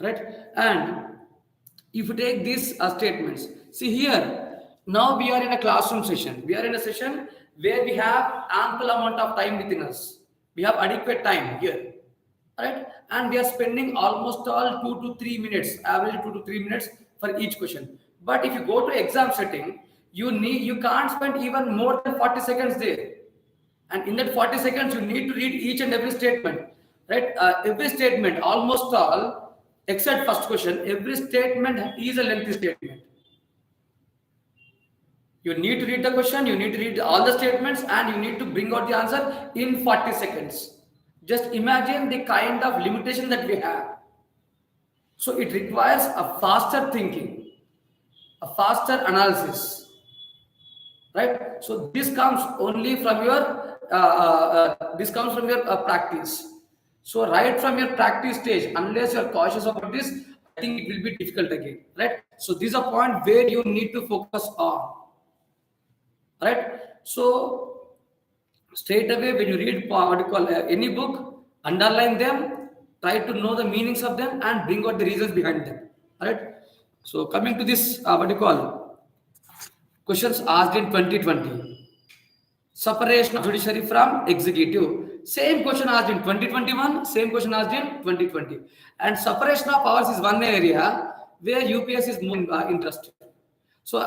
right? And if you take these statements, see here, now we are in a classroom session. We are in a session where we have ample amount of time within us. We have adequate time here, right? And we are spending almost all 2 to 3 minutes, average 2 to 3 minutes for each question. But if you go to exam setting, you can't spend even more than 40 seconds there. And in that 40 seconds, you need to read each and every statement, right? Every statement, almost all, except first question, every statement is a lengthy statement. You need to read the question, you need to read all the statements, and you need to bring out the answer in 40 seconds. Just imagine the kind of limitation that we have. So it requires a faster thinking, a faster analysis, right? So this comes only from your practice. So right from your practice stage, unless you are cautious about this, I think it will be difficult again, right? So this is a point where you need to focus on, right? So straight away when you read any book, underline them, try to know the meanings of them, and bring out the reasons behind them, right? So coming to this questions asked in 2020. Separation of judiciary from executive. Same question asked in 2021, same question asked in 2020. And separation of powers is one area where UPS is more interested. So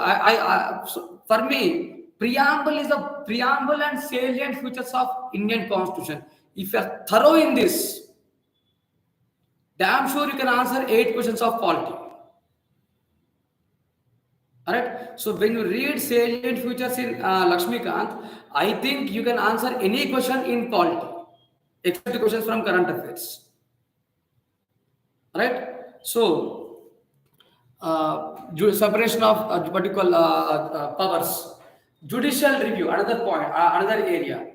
so for me, preamble is the preamble and salient features of Indian Constitution. If you are thorough in this, damn sure you can answer 8 questions of polity. Alright, so when you read salient features in Lakshmikant, I think you can answer any question in polity, except the questions from current affairs. Alright, so separation of powers, judicial review, another point, another area.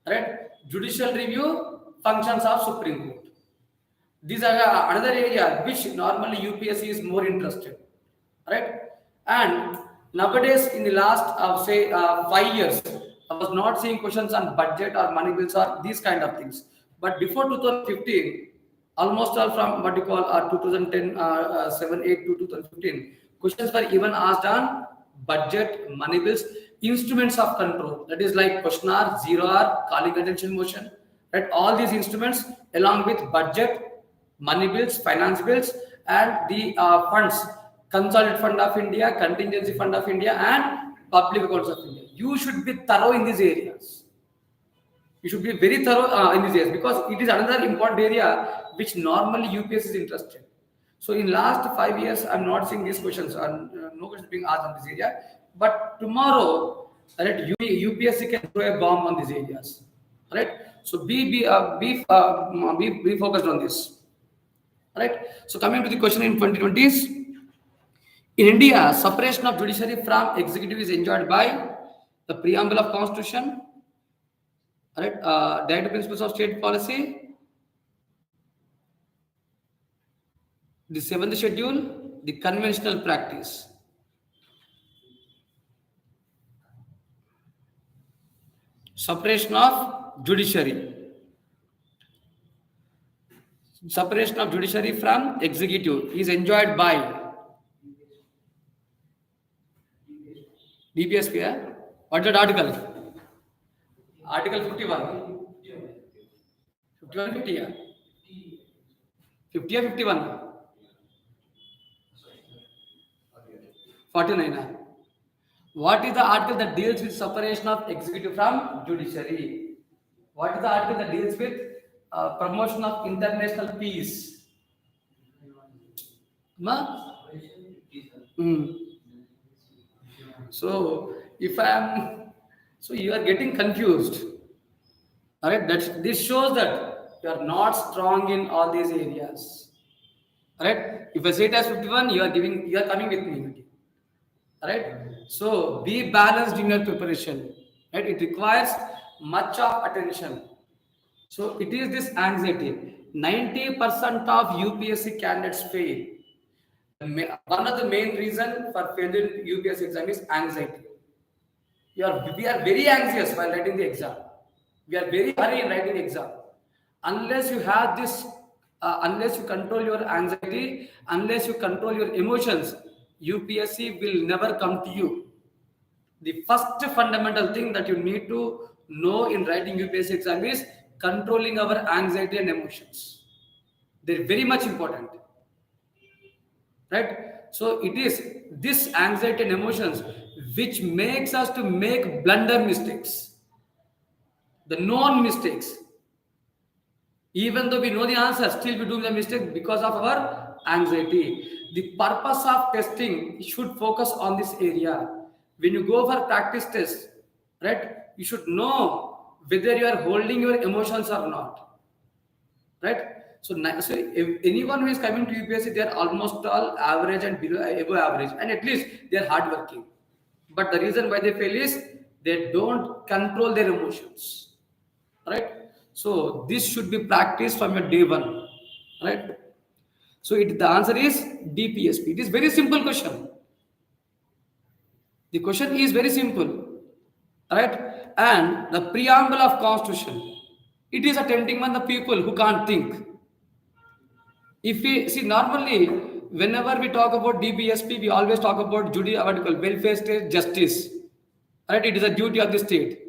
Alright, judicial review functions of Supreme Court. These are another area which normally UPSC is more interested. Alright. And nowadays, in the last, 5 years, I was not seeing questions on budget or money bills or these kind of things. But before 2015, Almost all from what you call 2010, 7, 8 to 2015. Questions were even asked on budget, money bills, instruments of control. That is like question R, 0R, calling attention motion. Right? All these instruments along with budget, money bills, finance bills, and the funds, Consolidated Fund of India, Contingency Fund of India, and Public Accounts of India. You should be thorough in these areas. You should be very thorough in these areas because it is another important area which normally UPS is interested. So in last 5 years, I'm not seeing these questions, no questions being asked on this area. But tomorrow, right, UPSC can throw a bomb on these areas, right? So be focused on this, right? So coming to the question in 2020s, in India, separation of judiciary from executive is enjoyed by the preamble of Constitution, right? Directive principles of state policy, the 7th schedule, the conventional practice. Separation of judiciary. Separation of judiciary from executive is enjoyed by DPSP. What is that article? Article 51. 51, 50, yeah. 50 or 51? 49. What is the article that deals with separation of executive from judiciary? What is the article that deals with promotion of international peace? So you are getting confused. All right, this shows that you are not strong in all these areas. All right, if I say it as 51, you are coming with me. All right, so be balanced in your preparation. Right, it requires much of attention. So it is this anxiety. 90% of UPSC candidates fail. One of the main reason for failing UPSC exam is anxiety. We are very anxious while writing the exam. We are very hurry in writing the exam. Unless you have this, unless you control your anxiety, unless you control your emotions, UPSC will never come to you. The first fundamental thing that you need to know in writing UPSC exam is controlling our anxiety and emotions. They're very much important. Right? So it is this anxiety and emotions which makes us to make blunder mistakes. The known mistakes. Even though we know the answer, still we do the mistake because of our anxiety. The purpose of testing should focus on this area. When you go for practice test, right, you should know whether you are holding your emotions or not. Right? So if anyone who is coming to UPSC, they are almost all average and above average, and at least they are hardworking. But the reason why they fail is they don't control their emotions. Right? So this should be practiced from your day one. Right? So the answer is DPSP. It is very simple question. The question is very simple. Right? And the preamble of Constitution. It is a tempting one the people who can't think. If we see normally, whenever we talk about DPSP, we always talk about welfare state justice. Right? It is a duty of the state.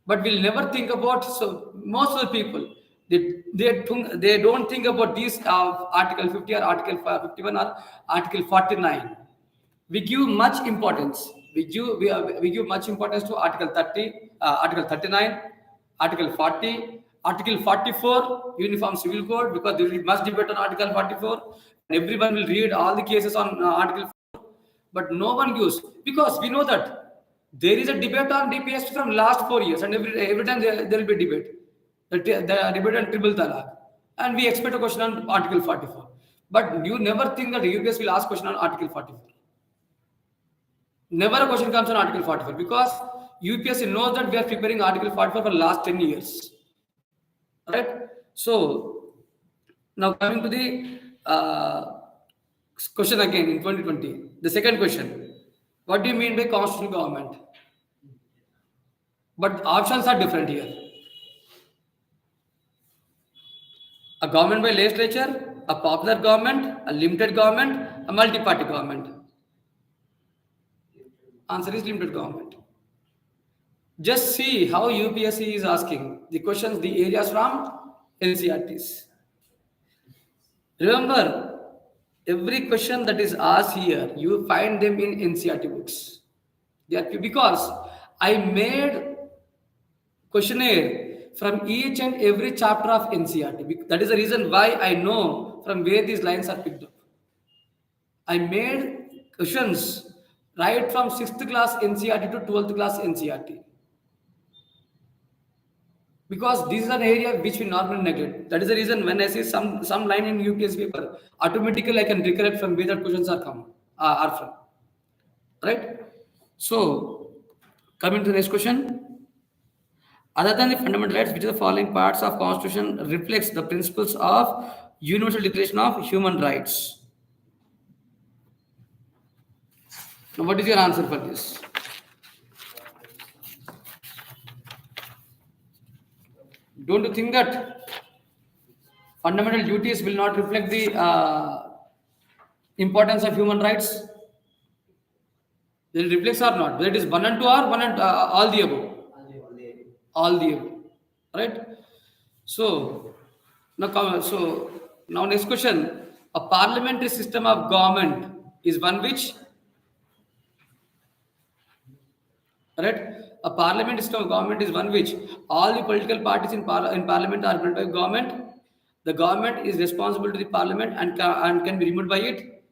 But we'll never think about, so most of the people, they don't think about these Article 50 or Article 51 or Article 49. We give much importance. We give much importance to Article 30, Article 39, Article 40, Article 44, Uniform Civil Code, because there is much debate on Article 44, and everyone will read all the cases on Article 4, but no one gives, because we know that there is a debate on DPSP from last 4 years, and every time there will be debate. The debate on triple talaq, and we expect a question on Article 44. But you never think that UPSC will ask question on Article 44. Never a question comes on Article 44 because UPSC knows that we are preparing Article 44 for the last 10 years. Right? So now coming to the question again in 2020. The second question. What do you mean by constitutional government? But options are different here. A government by legislature, a popular government, a limited government, a multi-party government. Answer is limited government. Just see how UPSC is asking the questions, the areas from NCRTs. Remember, every question that is asked here, you find them in NCRT books. Because I made questionnaire from each and every chapter of NCRT. That is the reason why I know from where these lines are picked up. I made questions right from 6th class NCRT to 12th class NCRT. Because this is an area which we normally neglect. That is the reason when I see some line in UPSC paper, automatically I can recollect from where the questions are from. Right? So, coming to the next question. Other than the fundamental rights, which of the following parts of Constitution reflects the principles of Universal Declaration of Human Rights? Now, what is your answer for this? Don't you think that fundamental duties will not reflect the importance of human rights? Will it reflects or not? Whether it is 1 and 2 or 1 and all the above? All the above. Right? So now next question. A parliamentary system of government is one which, right? A parliamentary system of government is one which all the political parties in parliament are represented by government. The government is responsible to the parliament and can be removed by it.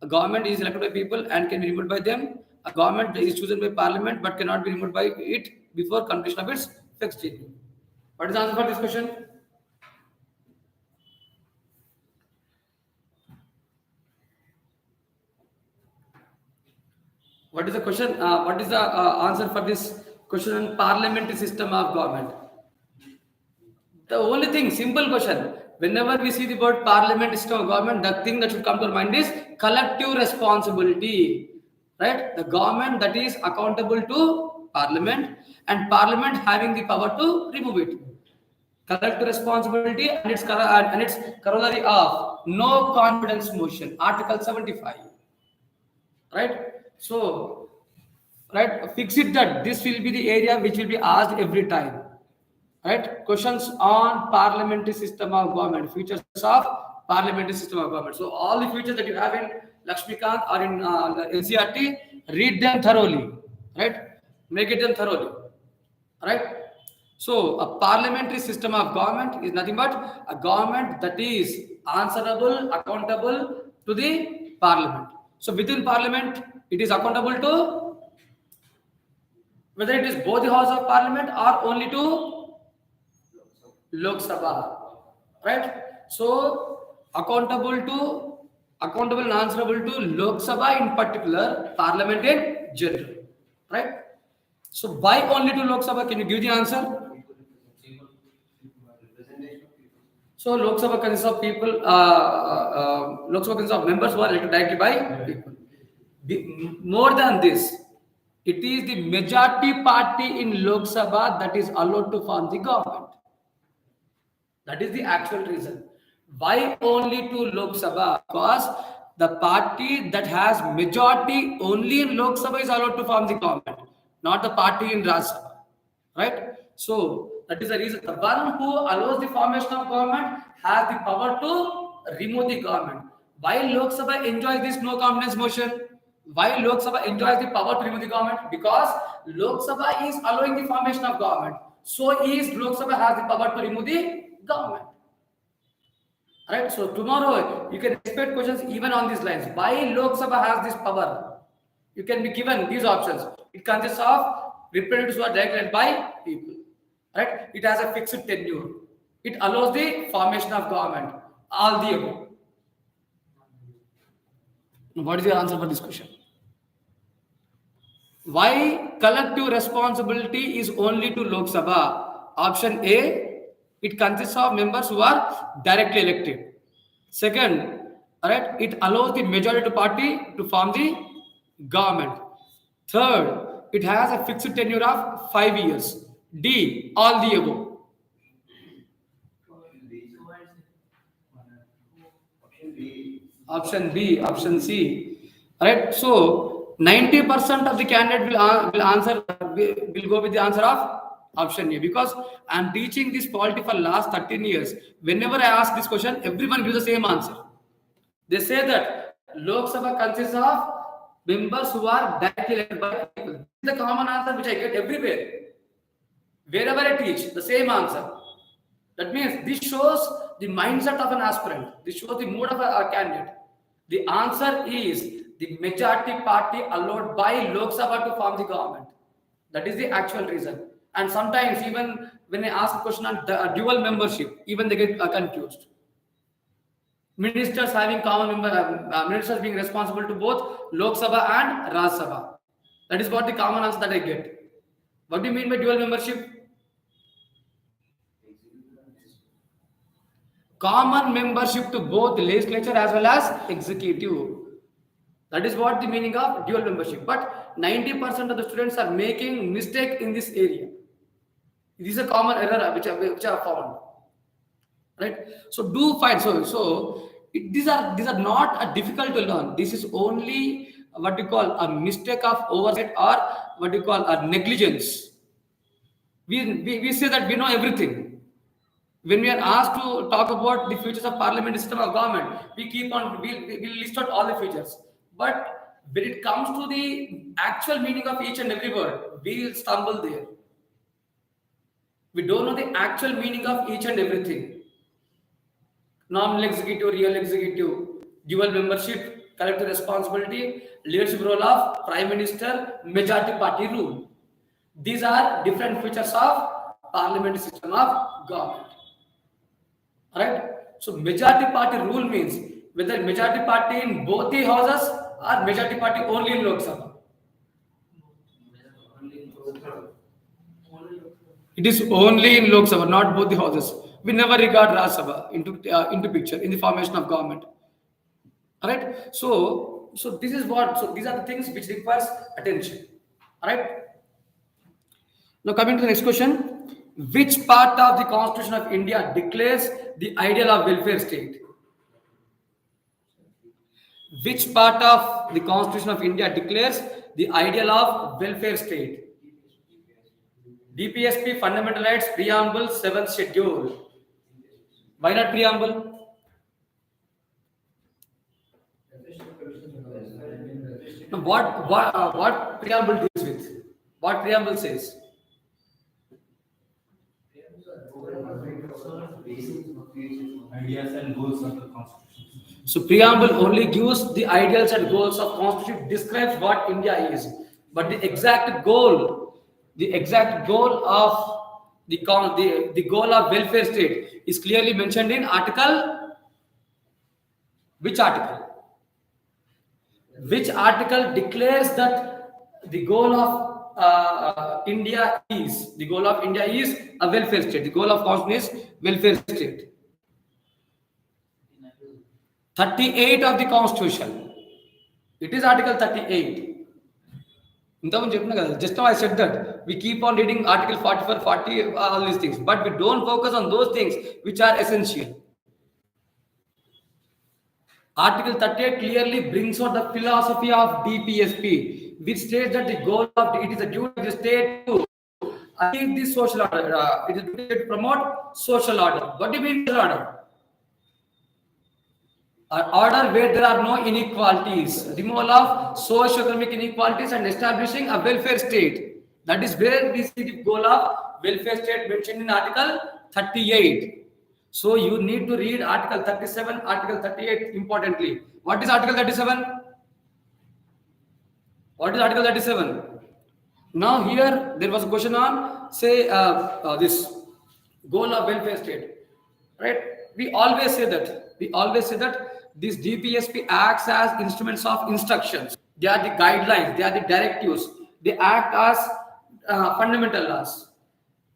A government is elected by people and can be removed by them. A government is chosen by parliament but cannot be removed by it before completion of its fixed tenure. What is the answer for this question? What is the question? What is the answer for this question on parliamentary system of government? The only thing, simple question. Whenever we see the word parliamentary system of government, the thing that should come to our mind is collective responsibility. Right? The government that is accountable to parliament and parliament having the power to remove it. Collective responsibility and its corollary of no confidence motion, Article 75. Right? So, right, fix it that this will be the area which will be asked every time. Right? Questions on parliamentary system of government, features of parliamentary system of government. So, all the features that you have in Lakshmikant or in NCRT, read them thoroughly. Right? Make it them thoroughly. Right? So, a parliamentary system of government is nothing but a government that is answerable, accountable to the parliament. So, within parliament, it is accountable to whether it is both the House of Parliament or only to Lok Sabha. Right? So, accountable and answerable to Lok Sabha in particular, Parliament in general. Right? So, why only to Lok Sabha? Can you give the answer? So, Lok Sabha consists of people, Lok Sabha consists of members who are elected directly by people. More than this, it is the majority party in Lok Sabha that is allowed to form the government. That is the actual reason. Why only to Lok Sabha? Because the party that has majority only in Lok Sabha is allowed to form the government, not the party in Rajya Sabha. Right? So, that is the reason. The one who allows the formation of government has the power to remove the government. While Lok Sabha enjoys this no confidence motion, why Lok Sabha enjoys the power to remove the government? Because Lok Sabha is allowing the formation of government. So is Lok Sabha has the power to remove the government. Right? So tomorrow you can expect questions even on these lines. Why Lok Sabha has this power? You can be given these options. It consists of representatives who are elected by people. Right? It has a fixed tenure. It allows the formation of government. All the above. What is your answer for this question? Why collective responsibility is only to Lok Sabha? Option A, it consists of members who are directly elected. Second, right, it allows the majority party to form the government. Third, it has a fixed tenure of 5 years. D, all the above. Option B, option C. Right? So 90% of the candidate will answer will go with the answer of option A, because I'm teaching this polity for last 13 years. Whenever I ask this question, everyone gives the same answer. They say that Lok Sabha consists of members who are directly elected by people. This is the common answer which I get everywhere. Wherever I teach, the same answer. That means this shows the mindset of an aspirant. This shows the mood of a candidate. The answer is the majority party allowed by Lok Sabha to form the government. That is the actual reason. And sometimes even when I ask a question on dual membership, even they get confused. Ministers having common member, ministers being responsible to both Lok Sabha and Raj Sabha. That is what the common answer that I get. What do you mean by dual membership? Common membership to both legislature as well as executive. That is what the meaning of dual membership. But 90% of the students are making mistake in this area. This is a common error which I have found. Right? So do find. These are not a difficult to learn. This is only what you call a mistake of oversight, or what you call a negligence. We say that we know everything. When we are asked to talk about the features of parliamentary system of government, we list out all the features. But when it comes to the actual meaning of each and every word, we will stumble there. We don't know the actual meaning of each and everything. Nominal executive, real executive, dual membership, collective responsibility, leadership role of prime minister, majority party rule. These are different features of parliamentary system of government. Alright? So majority party rule means whether majority party in both the houses or majority party only in Lok Sabha. It is only in Lok Sabha, not both the houses. We never regard Raj Sabha into picture in the formation of government. Alright? So this is what. So these are the things which requires attention. Alright? Now coming to the next question. Which part of the Constitution of India declares the ideal of welfare state? Which part of the Constitution of India declares the ideal of welfare state? DPSP, Fundamental Rights, Preamble, 7th Schedule. Why not Preamble? Now, what Preamble deals with? What Preamble says? Ideas and goals of the Constitution. So Preamble only gives the ideals and goals of Constitution, describes what India is, but the exact goal of the goal of welfare state is clearly mentioned in article. Which article? Which article declares that the goal of India is a welfare state? The goal of Constitution is welfare state. 38 of the Constitution. It is Article 38. Just now I said that we keep on reading Article 44, 40, all these things, but we don't focus on those things which are essential. Article 38 clearly brings out the philosophy of DPSP, which states that the goal of it is a duty of the state to achieve the social order. It is a duty to promote social order. What do you mean social order? An order where there are no inequalities, removal of socio-economic inequalities, and establishing a welfare state. That is where we see the goal of welfare state mentioned in Article 38. So you need to read Article 37, Article 38 importantly. What is Article 37? What is Article 37? Now here there was a question on, say, this goal of welfare state. Right? We always say that this DPSP acts as instruments of instructions. They are the guidelines, they are the directives. They act as fundamental laws.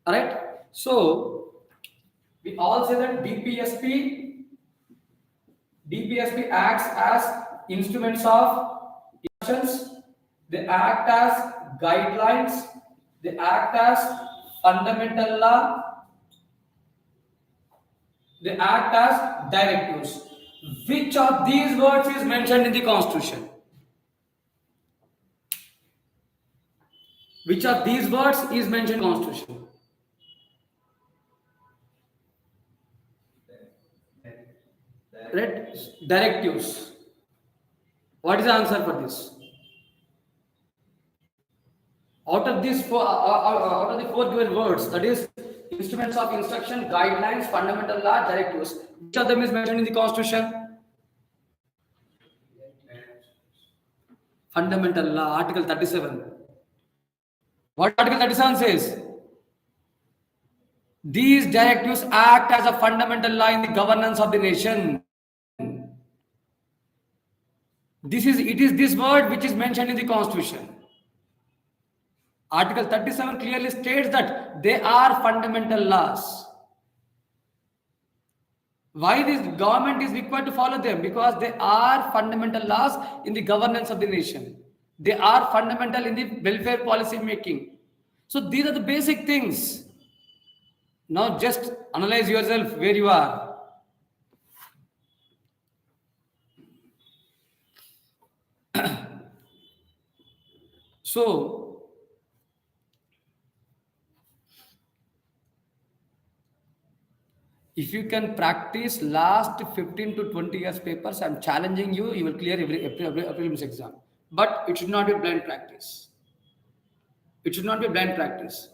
All right? So we all say that DPSP acts as instruments of instructions. They act as guidelines. They act as fundamental law. They act as directives. Which of these words is mentioned in the Constitution? Which of these words is mentioned in the Constitution? Right? Directives. What is the answer for this? Out of these out of the four given words, that is instruments of instruction, guidelines, fundamental law, directives. Which of them is mentioned in the Constitution? Fundamental law, Article 37. What Article 37 says? These directives act as a fundamental law in the governance of the nation. It is this word which is mentioned in the Constitution. Article 37 clearly states that they are fundamental laws. Why this government is required to follow them? Because they are fundamental laws in the governance of the nation. They are fundamental in the welfare policy making. So these are the basic things. Now just analyze yourself where you are. So if you can practice last 15 to 20 years papers, I'm challenging you, you will clear every prelims exam. But it should not be blind practice. It should not be blind practice.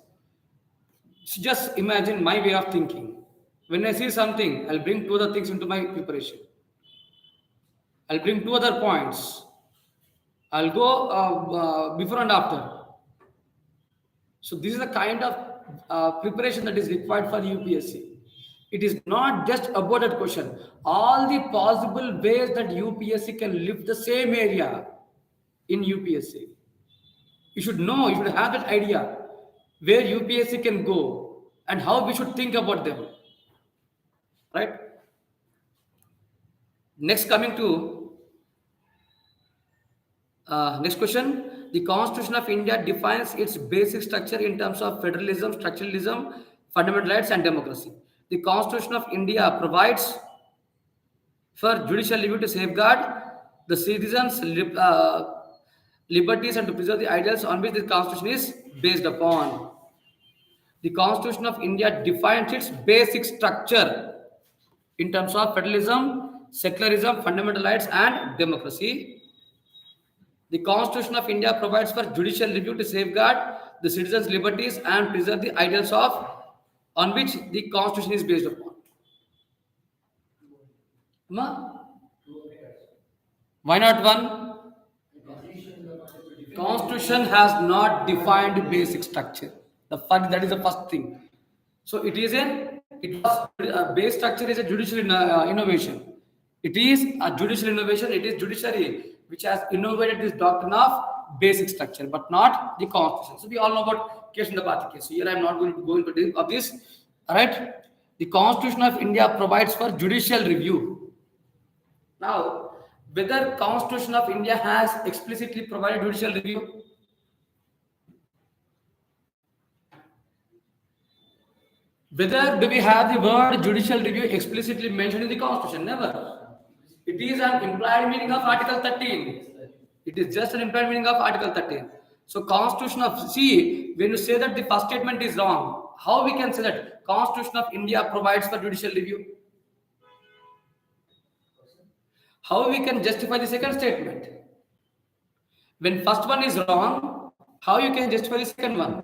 So just imagine my way of thinking. When I see something, I'll bring two other things into my preparation. I'll bring two other points. I'll go before and after. So this is the kind of preparation that is required for UPSC. It is not just about that question. All the possible ways that UPSC can lift the same area in UPSC. You should know, you should have that idea where UPSC can go and how we should think about them. Right? Next, coming to next question. The Constitution of India defines its basic structure in terms of federalism, structuralism, fundamental rights, and democracy. The Constitution of India provides for judicial review to safeguard the citizens' liberties and to preserve the ideals on which the Constitution is based upon. The Constitution of India defines its basic structure in terms of federalism, secularism, fundamental rights, and democracy. The Constitution of India provides for judicial review to safeguard the citizens' liberties and preserve the ideals on which the Constitution is based upon. Why not one? Constitution has not defined basic structure. That is the first thing. So base structure is a judicial innovation. It is a judicial innovation. It is judiciary which has innovated this doctrine of basic structure, but not the Constitution. So we all know about case in the Party case. So here I am not going to go into this. All right. The Constitution of India provides for judicial review. Now, whether Constitution of India has explicitly provided judicial review? Whether do we have the word judicial review explicitly mentioned in the Constitution? Never. It is an implied meaning of Article 13. It is just an implied meaning of Article 13. So Constitution of, see, when you say that the first statement is wrong, how we can say that Constitution of India provides for judicial review? How we can justify the second statement? When first one is wrong, how you can justify the second one?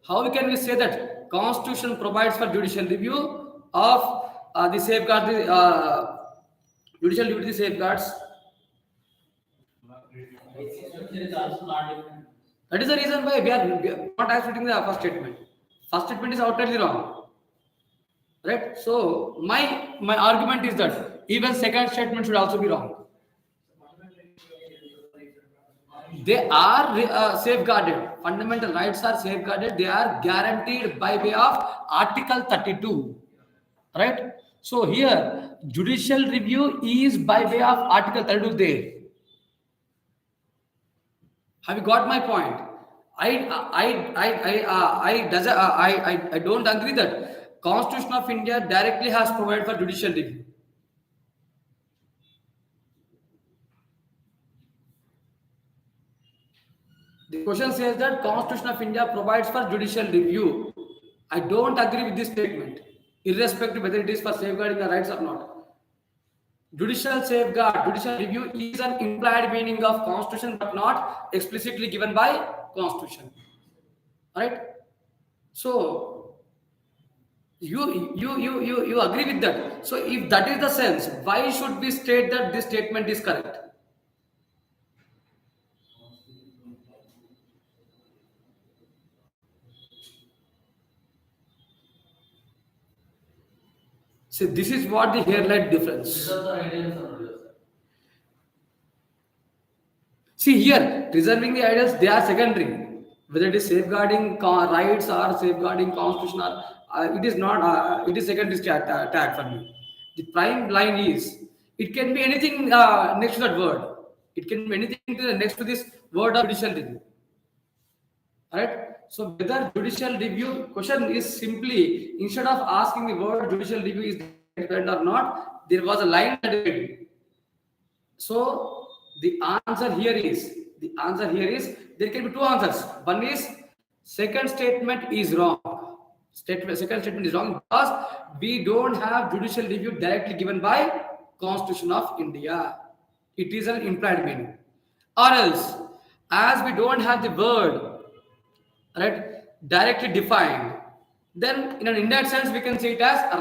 How can we say that Constitution provides for judicial review of the safeguard, judicial duty safeguards? That is the reason why we are not accepting the first statement. First statement is outrightly wrong. Right? So my argument is that even second statement should also be wrong. They are safeguarded. Fundamental rights are safeguarded. They are guaranteed by way of Article 32. Right? So here, judicial review is by way of Article 32 there. Have you got my point? I don't agree that Constitution of India directly has provided for judicial review. The question says that Constitution of India provides for judicial review. I don't agree with this statement, irrespective whether it is for safeguarding the rights or not. Judicial safeguard, judicial review is an implied meaning of Constitution, but not explicitly given by Constitution. Right? So you agree with that. So if that is the sense, why should we state that this statement is correct? See, this is what the hairline difference. These are the ideals or ideals. See here, preserving the ideals, they are secondary. Whether it is safeguarding rights or safeguarding constitution, or it is not. It is secondary tag for me. The prime line is it can be anything next to that word. It can be anything next to this word of judicial review. Right? So whether judicial review question is simply instead of asking the word judicial review is correct or not, there was a line that made. So the answer here is there can be two answers. One is second statement is wrong. Second statement is wrong because we don't have judicial review directly given by Constitution of India. It is an implied meaning. Or else, as we don't have the word directly defined, then in an indirect sense we can say it as a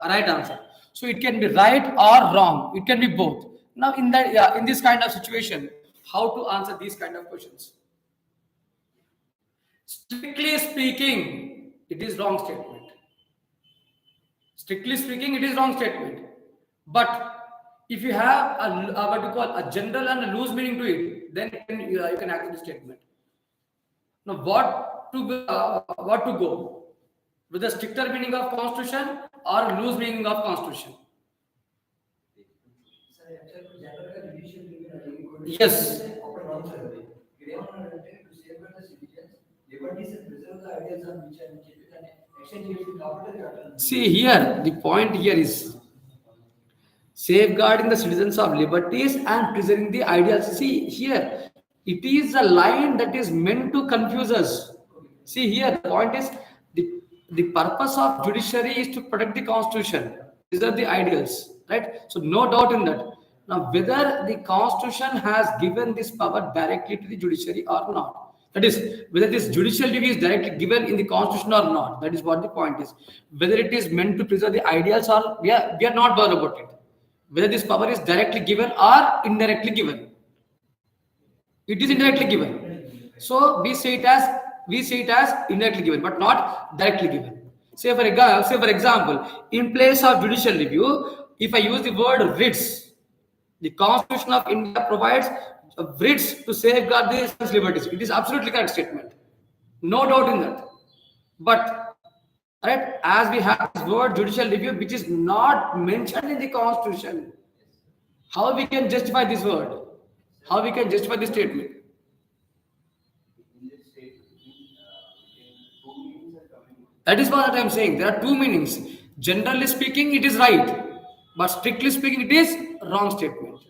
right answer. So it can be right or wrong. It can be both. Now in this kind of situation, how to answer these kind of questions? Strictly speaking, it is wrong statement. Strictly speaking, it is wrong statement. But if you have a general and a loose meaning to it, then you can accept the statement. Now, what to go with the stricter meaning of Constitution or loose meaning of Constitution? Yes. See here, the point here is safeguarding the citizens of liberties and preserving the ideals. See here, it is a line that is meant to confuse us. See here, the point is the purpose of judiciary is to protect the Constitution. These are the ideals, right? So no doubt in that. Now, whether the Constitution has given this power directly to the judiciary or not, that is, whether this judicial review is directly given in the Constitution or not, that is what the point is. Whether it is meant to preserve the ideals or we are not bothered about it. Whether this power is directly given or indirectly given. It is indirectly given. So we say it as indirectly given, but not directly given. Say for example, in place of judicial review, if I use the word writs, the Constitution of India provides writs to safeguard the citizens' liberties. It is absolutely correct statement. No doubt in that. But as we have this word judicial review, which is not mentioned in the Constitution, how we can justify this word? How we can justify this statement? That is what I am saying. There are two meanings. Generally speaking, it is right. But strictly speaking, it is wrong statement.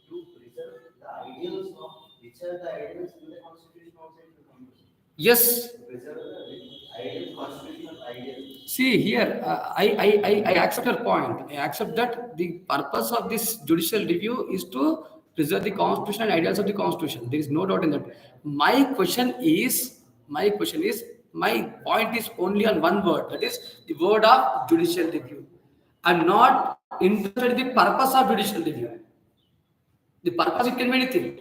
To preserve the ideals of which are the ideals in the Constitution outside the Constitution. Yes. To preserve the ideal constitutional ideals. See here, I accept your point. I accept that the purpose of this judicial review is to preserve the Constitution and ideals of the Constitution. There is no doubt in that. My point is only on one word. That is the word of judicial review. I'm not interested in the purpose of judicial review. The purpose, it can be anything.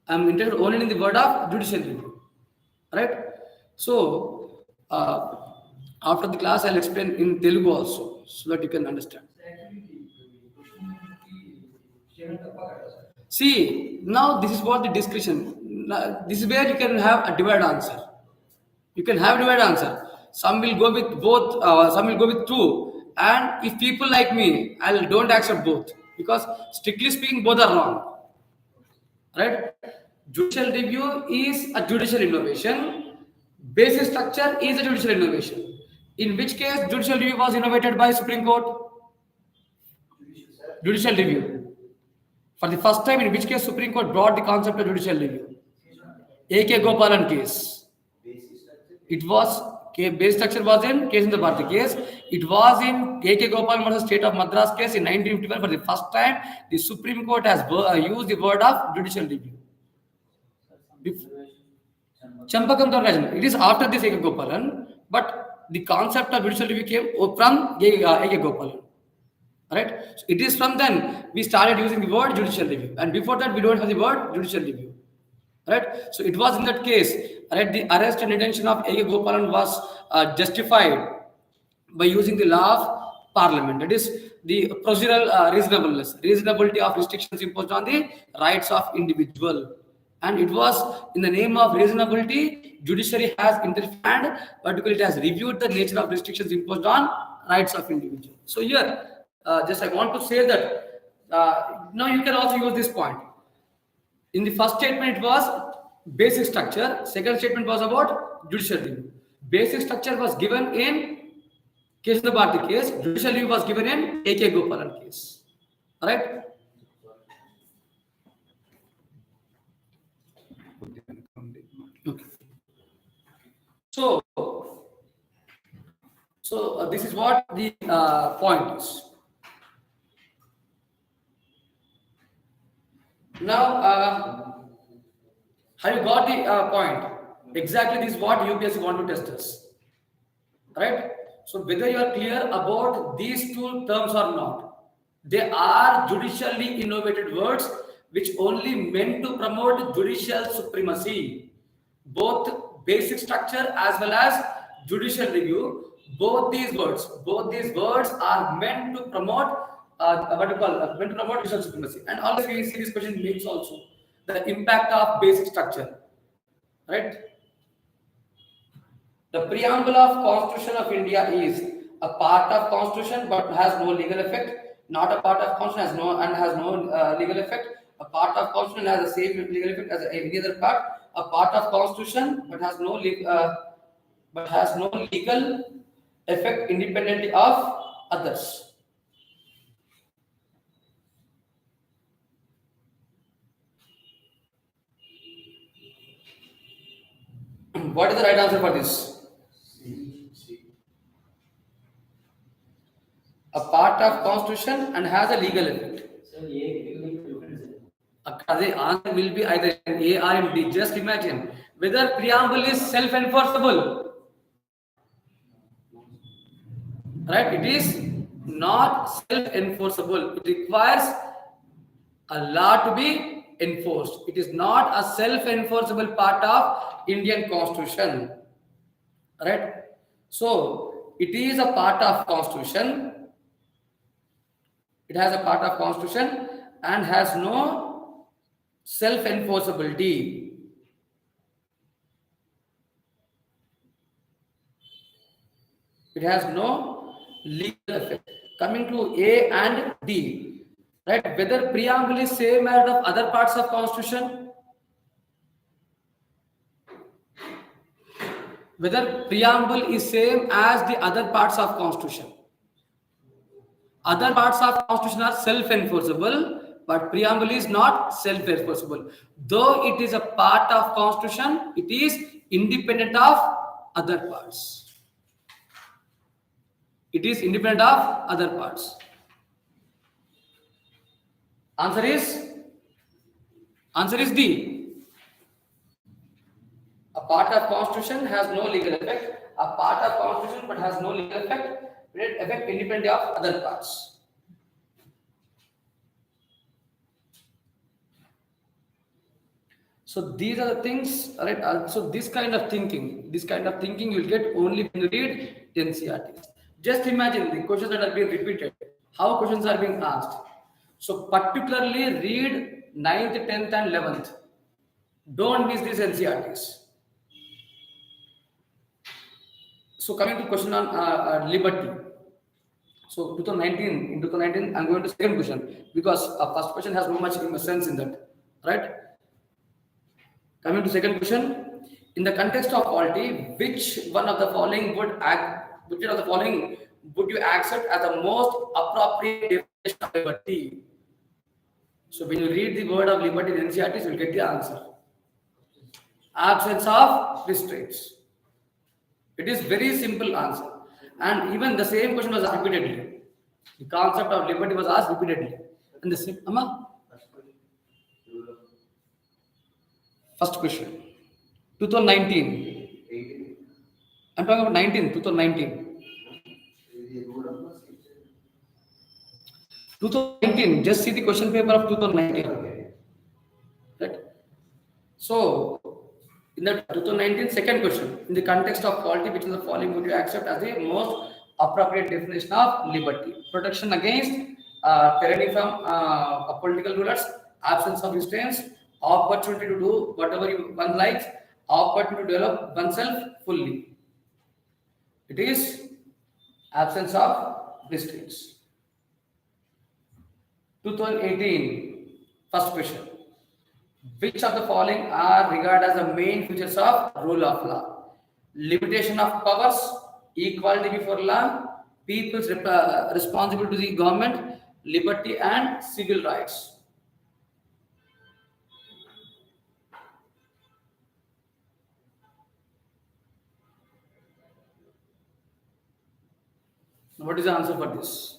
I'm interested only in the word of judicial review. Right? So, after the class, I'll explain in Telugu also, so that you can understand. See, now this is what the discussion. This is where you can have a divided answer. You can have divided answer. Some will go with both, some will go with two. And if people like me, I don't accept both. Because strictly speaking, both are wrong. Right? Judicial review is a judicial innovation. Basic structure is a judicial innovation. In which case, judicial review was innovated by Supreme Court? Judicial review. For the first time, in which case Supreme Court brought the concept of judicial review? A.K. Gopalan case. Basic structure. It was base structure was in Kesindra Bharati case. It was in A.K. Gopalan versus State of Madras case in 1951. For the first time, the Supreme Court has used the word of judicial review. Champakam Tornation. It is after this A.K. Gopalan, but the concept of judicial review came from A.K. Gopalan. Right? So it is from then we started using the word judicial review, and before that we don't have the word judicial review. Right? So it was in that case, right, the arrest and detention of A.K. Gopalan was justified by using the law of Parliament. That is the procedural reasonableness, reasonability of restrictions imposed on the rights of individual. And it was in the name of reasonability, judiciary has intervened, particularly it has reviewed the nature of restrictions imposed on rights of individual. So here, just I want to say that now you can also use this point. In the first statement, it was basic structure. Second statement was about judicial review. Basic structure was given in Kesindra Bharati case. Judicial review was given in A.K. Gopalan case. All right. Okay. So this is what the point is. Now, have you got the point? Exactly, this is what UPSC want to test us. Right? So, whether you are clear about these two terms or not, they are judicially innovated words which only meant to promote judicial supremacy. Both basic structure as well as judicial review, both these words are meant to promote meant to promote judicial supremacy. And always we see this question makes also the impact of basic structure, right? The preamble of Constitution of India is a part of Constitution but has no legal effect. Not a part of Constitution has no legal effect. A part of Constitution has the same legal effect as any other part. A part of Constitution but has no legal effect independently of others. What is the right answer for this? A part of Constitution and has a legal effect. So, the answer will be either in A or in D. Just imagine whether preamble is self-enforceable. Right? It is not self-enforceable. It requires a law to be enforced. It is not a self-enforceable part of Indian Constitution. Right? So it is a part of Constitution. It has a part of Constitution and has no self-enforceability. It has no legal effect. Coming to A and D, right? Whether preamble is same as of other parts of Constitution, whether preamble is same as the other parts of Constitution. Other parts of Constitution are self-enforceable, but preamble is not self-enforceable. Though it is a part of Constitution, it is independent of other parts. It is independent of other parts. Answer is D. A part of Constitution has no legal effect. A part of Constitution but has no legal effect. Effect independently of other parts. So these are the things, right? So this kind of thinking you will get only when you read NCERTs. Just imagine the questions that are being repeated, how questions are being asked. So particularly read 9th, 10th and 11th. Don't miss these NCERTs. So coming to question on liberty. So in 2019, I'm going to second question because first question has no much sense in that, right? Coming to second question, in the context of polity, which one of the following would you accept as the most appropriate definition of liberty? So when you read the word of liberty in NCERTs, you will get the answer. Absence of restraints. It is very simple answer. And even the same question was asked repeatedly. The concept of liberty was asked repeatedly. And the same, Amma, first question. 2019. 18. I'm talking about 2019. 2019. Just see the question paper of 2019. Right? So, in the 2019 second question, in the context of polity, which is the following would you accept as the most appropriate definition of liberty? Protection against tyranny from political rulers, absence of restraints, opportunity to do whatever one likes, opportunity to develop oneself fully. It is absence of restraints. 2018 first question. Which of the following are regarded as the main features of rule of law? Limitation of powers, equality before law, people's responsibility to the government, liberty and civil rights. What is the answer for this?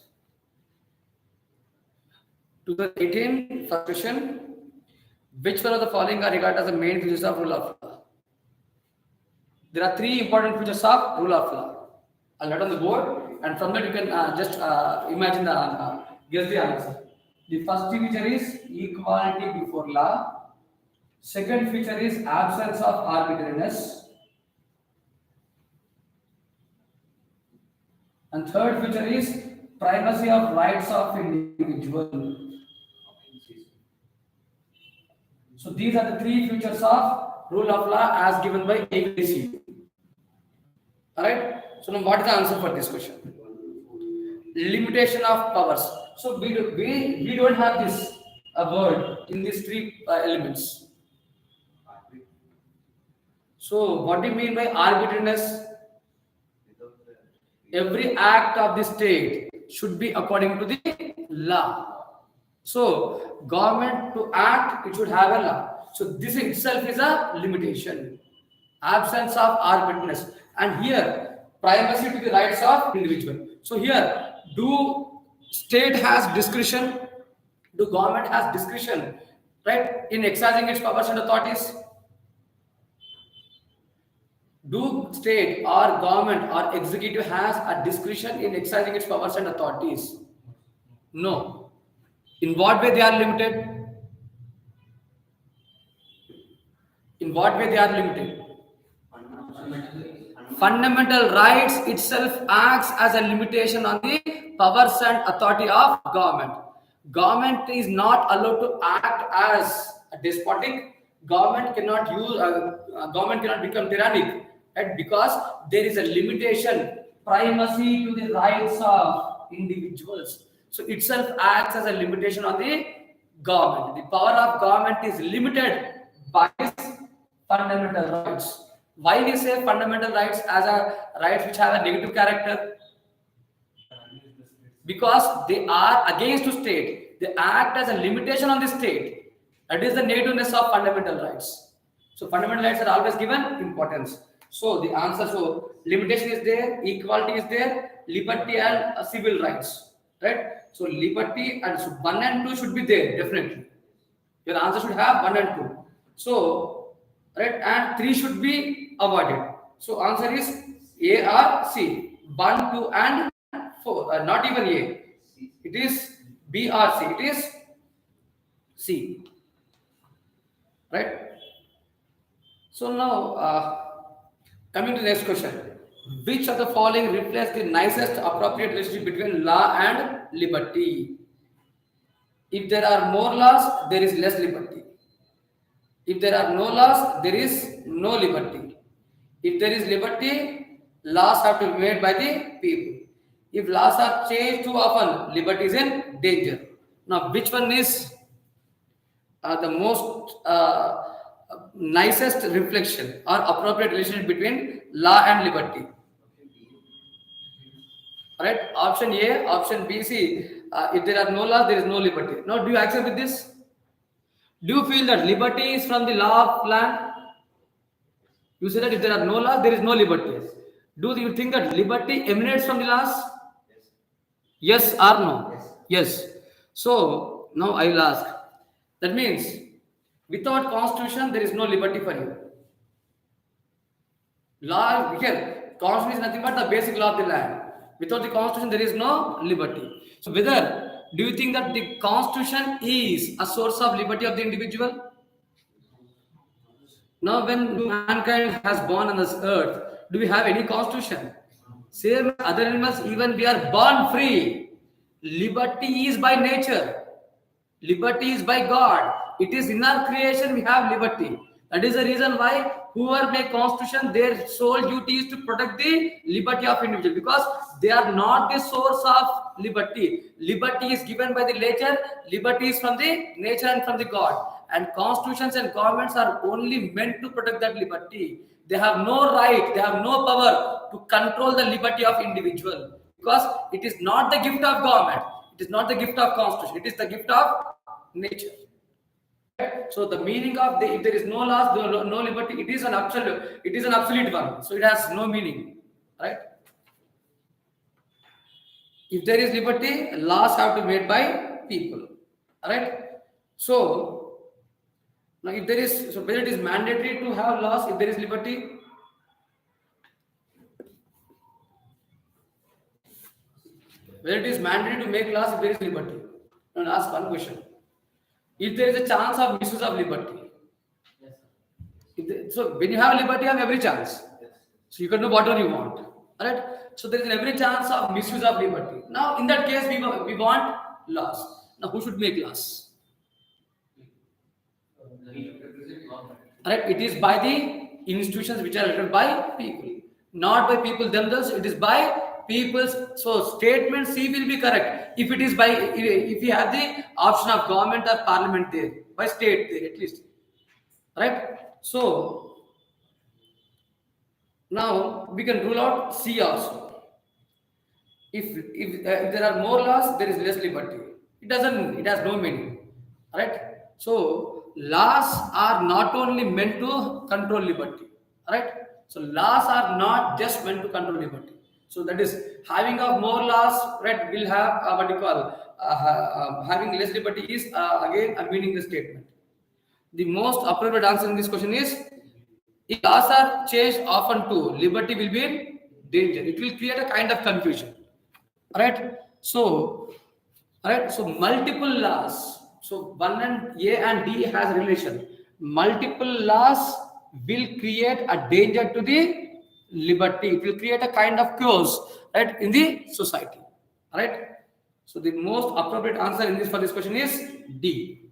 2018 first question. Which one of the following are regarded as the main features of rule of law? There are three important features of rule of law. I'll write on the board, and from that you can just imagine the guess the answer. The first feature is equality before law. Second feature is absence of arbitrariness. And third feature is primacy of rights of individual. So these are the three features of rule of law as given by APPSC. Alright? So now what is the answer for this question? Limitation of powers. So we don't have this word in these three elements. So what do you mean by arbitrariness? Every act of the state should be according to the law. So government to act, it should have a law. So this itself is a limitation. Absence of arbitrariness. And here, primacy to the rights of individual. So here, do state has discretion? Do government has discretion, right, in exercising its powers and authorities? Do state or government or executive has a discretion in exercising its powers and authorities? No. In what way they are limited? In what way they are limited? Fundamental rights itself acts as a limitation on the powers and authority of government. Government is not allowed to act as a despotic. Government cannot become tyrannic, right? Because there is a limitation, primacy to the rights of individuals. So itself acts as a limitation on the government. The power of government is limited by fundamental rights. Why we say fundamental rights as a rights which have a negative character? Because they are against the state. They act as a limitation on the state. That is the negativeness of fundamental rights. So fundamental rights are always given importance. So the answer, so limitation is there, equality is there, liberty and civil rights, right? So liberty and so 1 and 2 should be there, definitely. Your answer should have 1 and 2. So, right, and 3 should be avoided. So answer is A or C. 1, 2 and 4. Not even A. It is B or C. It is C. Right? So now, coming to the next question. Which of the following reflects the nicest appropriate relationship between law and liberty? If there are more laws, there is less liberty. If there are no laws, there is no liberty. If there is liberty, laws have to be made by the people. If laws are changed too often, liberty is in danger. Now, which one is the most nicest reflection or appropriate relationship between law and liberty? Right? Option A, option B, C. If there are no laws, there is no liberty. Now, do you accept with this? Do you feel that liberty is from the law of land? You say that if there are no laws, there is no liberty. Do you think that liberty emanates from the laws? Yes or no? Yes. So now I will ask. That means without constitution, there is no liberty for you. Law here, constitution is nothing but the basic law of the land. Without the constitution, there is no liberty. So whether do you think that the constitution is a source of liberty of the individual? Now, when mankind has born on this earth, do we have any constitution? Same other animals, even we are born free. Liberty is by nature. Liberty is by God. It is in our creation we have liberty. That is the reason why whoever make constitution, their sole duty is to protect the liberty of individual, because they are not the source of liberty. Liberty is given by the nature. Liberty is from the nature and from the God. And constitutions and governments are only meant to protect that liberty. They have no right, they have no power to control the liberty of individual, because it is not the gift of government. It is not the gift of constitution. It is the gift of nature. So the meaning of if there is no laws, no liberty, it is an absolute. It is an absolute one. So it has no meaning, right? If there is liberty, laws have to be made by people, right? So now, if there is, so whether it is mandatory to have laws, if there is liberty, whether it is mandatory to make laws, if there is liberty. Now, ask one question. If there is a chance of misuse of liberty, so when you have liberty, you have every chance. So you can do whatever you want. Alright? So there is every chance of misuse of liberty. Now, in that case, we want laws. Now, who should make laws? Alright? It is by the institutions which are elected by people, not by people themselves. It is by people's. So statement C will be correct if it is by, if you have the option of government or parliament there, by state there at least, right? So now we can rule out C also. If there are more laws, there is less liberty. It has no meaning, right? So laws are not only meant to control liberty, right? So laws are not just meant to control liberty. So that is, having of more laws, right, will have what you call having less liberty is again a meaningless statement. The most appropriate answer in this question is, if laws are changed often too, liberty will be in danger. It will create a kind of confusion. Alright? So multiple laws. So one and A and D has relation. Multiple laws will create a danger to the liberty. It will create a kind of chaos, right, in the society. Right? So the most appropriate answer for this question is D.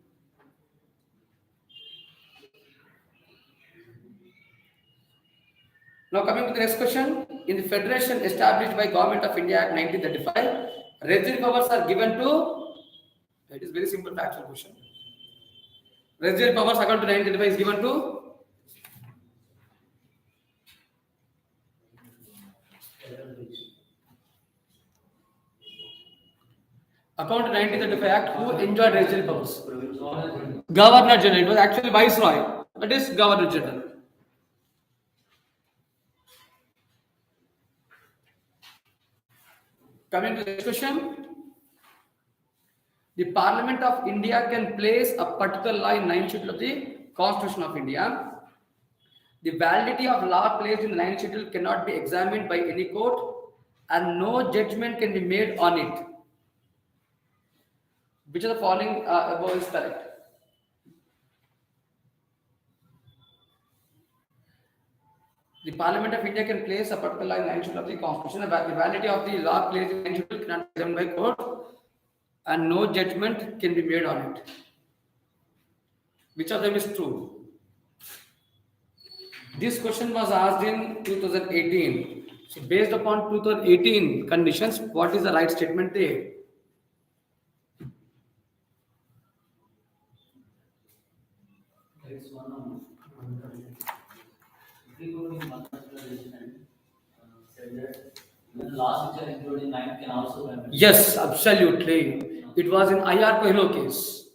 Now coming to the next question. In the federation established by Government of India Act 1935, residual powers are given to, it is very simple factual question. Residual powers according to 1935 is given to according to 1935 Act, who enjoyed residual powers? Governor General. It was actually Viceroy. That is Governor General. Coming to the next question. The Parliament of India can place a particular law in 9th schedule of the Constitution of India. The validity of law placed in the 9th schedule cannot be examined by any court, and no judgment can be made on it. Which of the following above is correct? The Parliament of India can place a particular law in 9th schedule of the Constitution. The validity of the law placed in 9th schedule cannot be examined by court, and no judgment can be made on it. Which of them is true? This question was asked in 2018. So based upon 2018 conditions, what is the right statement there? There is one including one particular region said that even laws which are included in 9 can also be amended. Yes, absolutely. It was in IR Coelho case.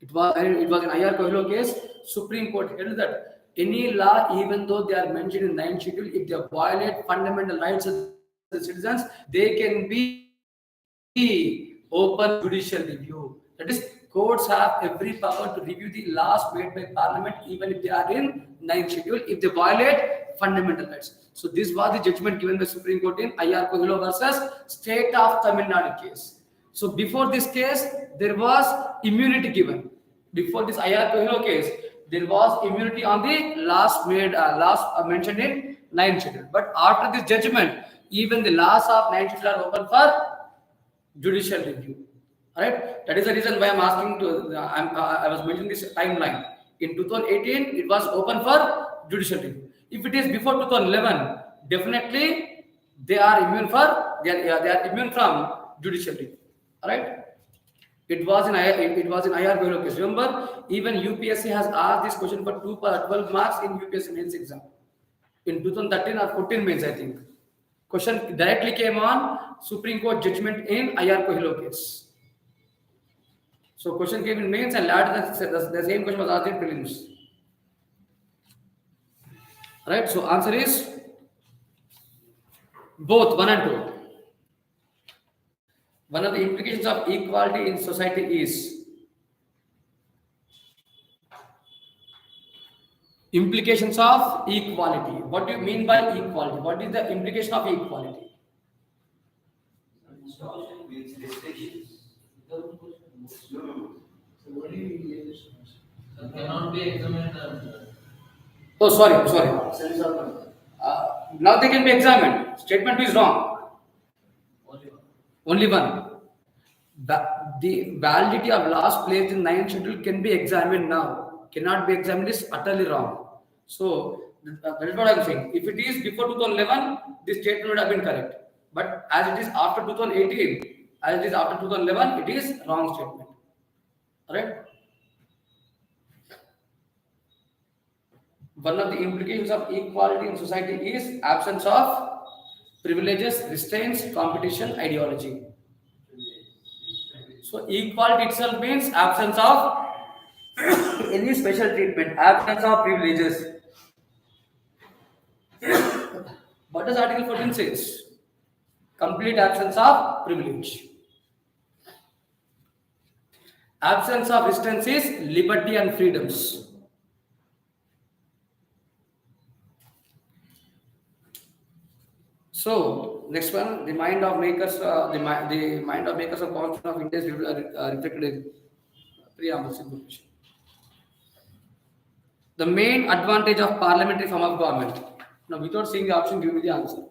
It was in IR Coelho case. Supreme Court held that any law, even though they are mentioned in 9th schedule, if they violate fundamental rights of the citizens, they can be open judicial review. That is, courts have every power to review the laws made by Parliament, even if they are in 9th schedule, if they violate fundamental rights. So this was the judgment given by Supreme Court in IR Kohilo versus State of Tamil Nadu case. So before this case, there was immunity given. Before this IR Kohilo case, there was immunity on the last mentioned in 9th schedule. But after this judgment, even the laws of 9th schedule are open for judicial review. Alright, that is the reason why I'm asking to. I was mentioning this timeline. In 2018, it was open for judicial review. If it is before 2011, definitely they are immune from judicial review. Alright. It was in IR Bureau case. Remember, even UPSC has asked this question for 12 marks in UPSC mains exam. In 2013 or 14 mains, I think. Question directly came on Supreme Court judgment in IR Kohilo case. So question came in mains and later the same question was asked in prelims. Right? So answer is both 1 and 2. One of the implications of equality in society is implications of equality. What do you mean by equality? What is the implication of equality? Means restrictions. So what do you mean? So cannot be examined. Oh, sorry. Now they can be examined. Statement is wrong. Only one. The validity of laws placed in 9th schedule can be examined now. Cannot be examined is utterly wrong. So that is what I am saying. If it is before 2011, this statement would have been correct. But as it is after 2018, as it is after 2011, it is wrong statement. Alright? One of the implications of equality in society is absence of privileges, restraints, competition, ideology. So equality itself means absence of any special treatment, absence of privileges. What does Article 14 says? Complete absence of privilege. Absence of restraints is liberty and freedoms. So next one, the mind of makers of Constitution of India is reflected in preamble simplification. The main advantage of parliamentary form of government. Now, without seeing the option, give me the answer.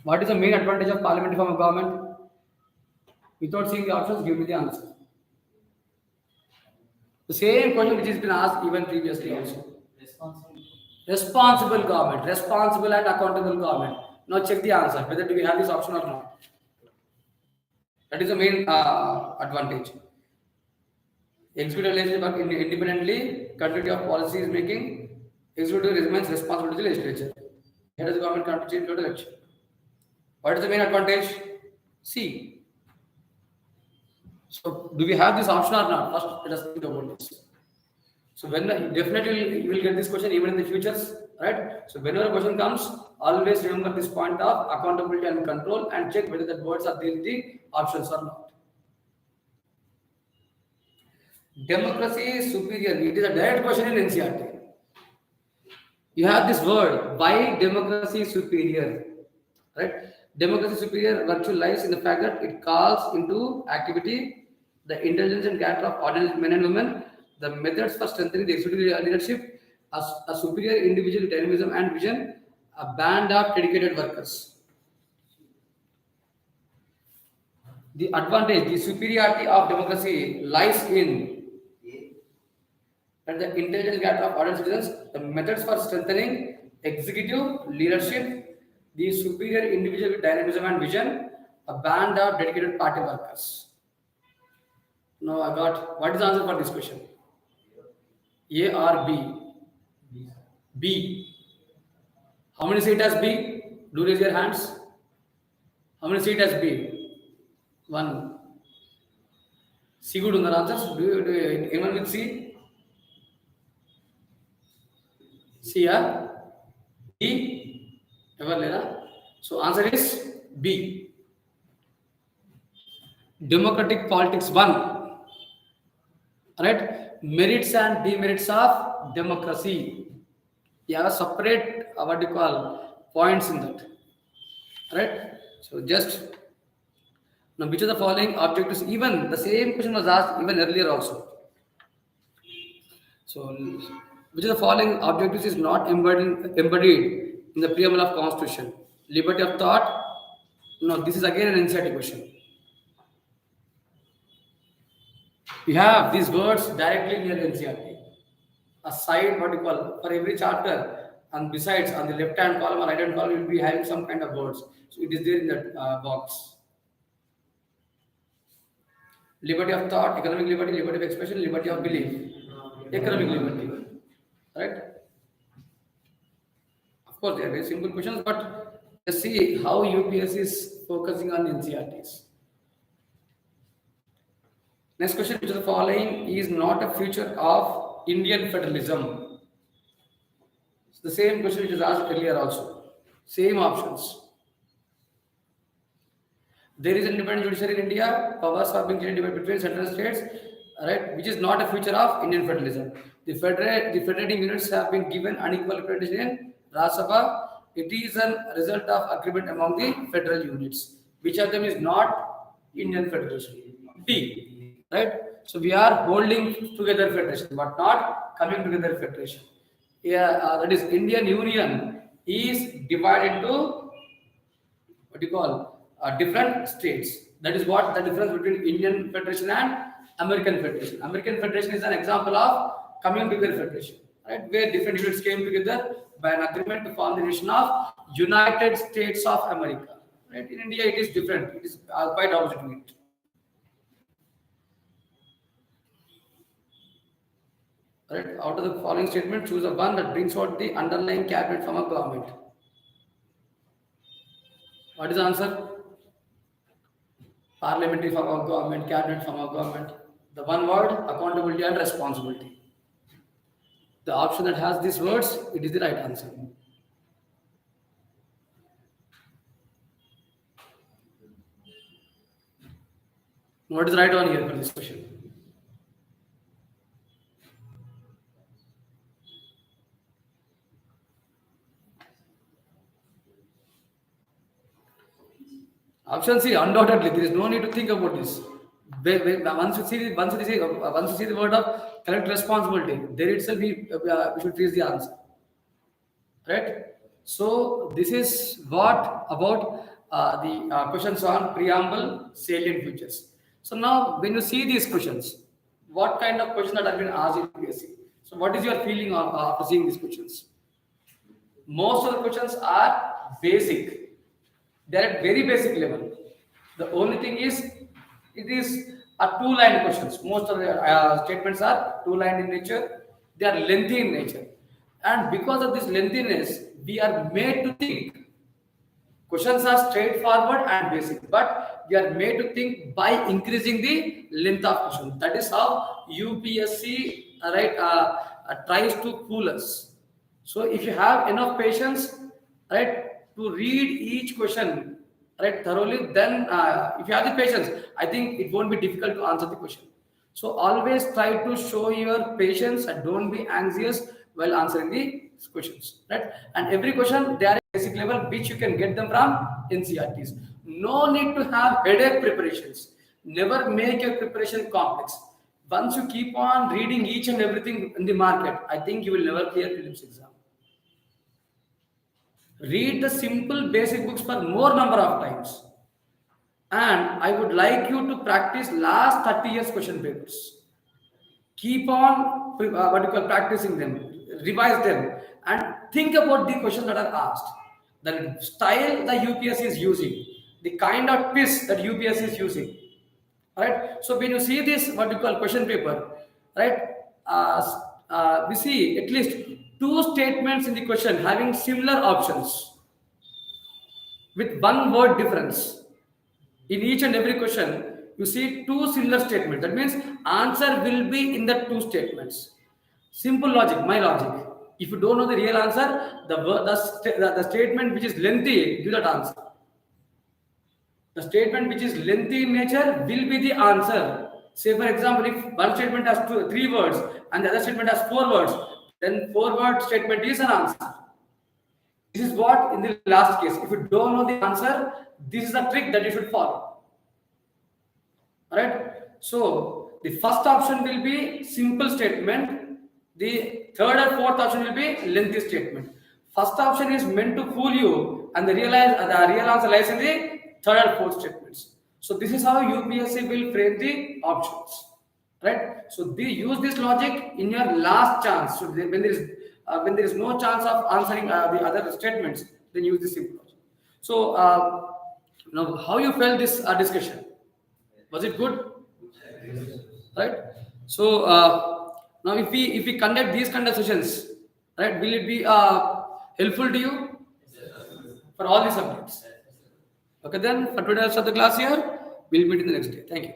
What is the main advantage of parliamentary form of government? Without seeing the options, give me the answer. The same question which has been asked even previously also. Responsible government, responsible and accountable government. Now check the answer, whether do we have this option or not. That is the main advantage. Executive legislature work independently, continuity of policy is making, executive remains responsible to the legislature. Head of the government cannot change without election. What is the main advantage? C. So do we have this option or not? First, let us think about this. So when definitely you will get this question even in the futures, right? So whenever a question comes, always remember this point of accountability and control and check whether the words are there in the options or not. Democracy is superior. It is a direct question in NCERT. You have this word, why democracy is superior, right? Democracy superior virtue lies in the fact that it calls into activity the intelligence and character of ordinary men and women, the methods for strengthening the executive leadership, a superior individual dynamism and vision, a band of dedicated workers. The advantage, the superiority of democracy lies in and the intelligence character of ordinary citizens, the methods for strengthening executive leadership, the superior individual dynamism and vision, a band of dedicated party workers. Now I got, what is the answer for this question? A or B? B. How many seats has B? Do raise your hands. How many seats has B? 1. C good on the answers. Do anyone with C? C or D? Ever lera? So answer is B. Democratic politics 1. Right? Merits and demerits of democracy. You have a separate what do you call points in that. Right? So just now, which of the following objectives? Even the same question was asked even earlier also. So, which of the following objectives is not embodied in the preamble of Constitution? Liberty of thought? No, this is again an NCERT question. We have these words directly near NCERT. A side, what you call, for every chapter, and besides on the left hand column or right hand column, you will be having some kind of words. So it is there in that box. Liberty of thought, economic liberty, liberty of expression, liberty of belief, economic liberty. Right? Of course, they are very simple questions, but let's see how UPSC is focusing on NCERTs. Next question, which of the following is not a feature of Indian federalism? It's the same question which was asked earlier also. Same options. There is an independent judiciary in India. Powers are being clearly divided between central states, right? Which is not a feature of Indian federalism. The federating units have been given unequal representation in Rajya Sabha. It is a result of agreement among the federal units. Which of them is not Indian federation? D, right? So we are holding together federation, but not coming together federation. Yeah, that is Indian Union is divided into what do you call different states. That is what the difference between Indian Federation and American Federation. American Federation is an example of coming together federation, right? Where different units came together by an agreement to form the nation of United States of America. Right? In India, it is different. It is quite opposite to it. Right? Out of the following statement, choose the one that brings out the underlying cabinet form of government. What is the answer? Parliamentary form of government, cabinet form of government. The one word, accountability and responsibility. The option that has these words, it is the right answer. What is the right one here for this question? Option C, undoubtedly, there is no need to think about this. Once you see the word of collective responsibility, there itself we should reach the answer. Right? So this is what about the questions on preamble, salient features. So now, when you see these questions, what kind of questions that have been asked in UPSC? So what is your feeling after seeing these questions? Most of the questions are basic. They are at very basic level. The only thing is, it is a two-line questions. Most of the statements are two-line in nature. They are lengthy in nature. And because of this lengthiness, we are made to think. Questions are straightforward and basic, but we are made to think by increasing the length of question. That is how UPSC tries to fool us. So if you have enough patience, right, to read each question right thoroughly, then if you have the patience, I think it won't be difficult to answer the question. So always try to show your patience and don't be anxious while answering the questions, right? And every question they are at basic level, which you can get them from NCERTs. No need to have headache preparations. Never make your preparation complex. Once you keep on reading each and everything in the market, I think you will never clear prelims exam. Read the simple basic books for more number of times. And I would like you to practice last 30 years question papers. Keep on practicing them, revise them, and think about the questions that are asked. The style the UPSC is using, the kind of twist that UPSC is using. Right? So when you see this question paper, right, we see at least two statements in the question having similar options with one word difference. In each and every question, you see two similar statements. That means answer will be in the two statements. Simple logic, my logic. If you don't know the real answer, the statement which is lengthy, give that answer. The statement which is lengthy in nature will be the answer. Say for example, if one statement has 3 words and the other statement has 4 words, then 4-word statement is an answer. This is what in the last case. If you don't know the answer, this is the trick that you should follow. Alright? So the first option will be simple statement. The third or fourth option will be lengthy statement. First option is meant to fool you, and the real answer lies in the third or fourth statements. So this is how UPSC will frame the options. Right? So they use this logic in your last chance. So when there is no chance of answering the other statements, then use this simple logic. So now, how you felt this discussion? Was it good? Right? So now, if we conduct these kind of sessions, right, will it be helpful to you for all the subjects? Okay, then for today's of the class here, we'll meet in the next day. Thank you.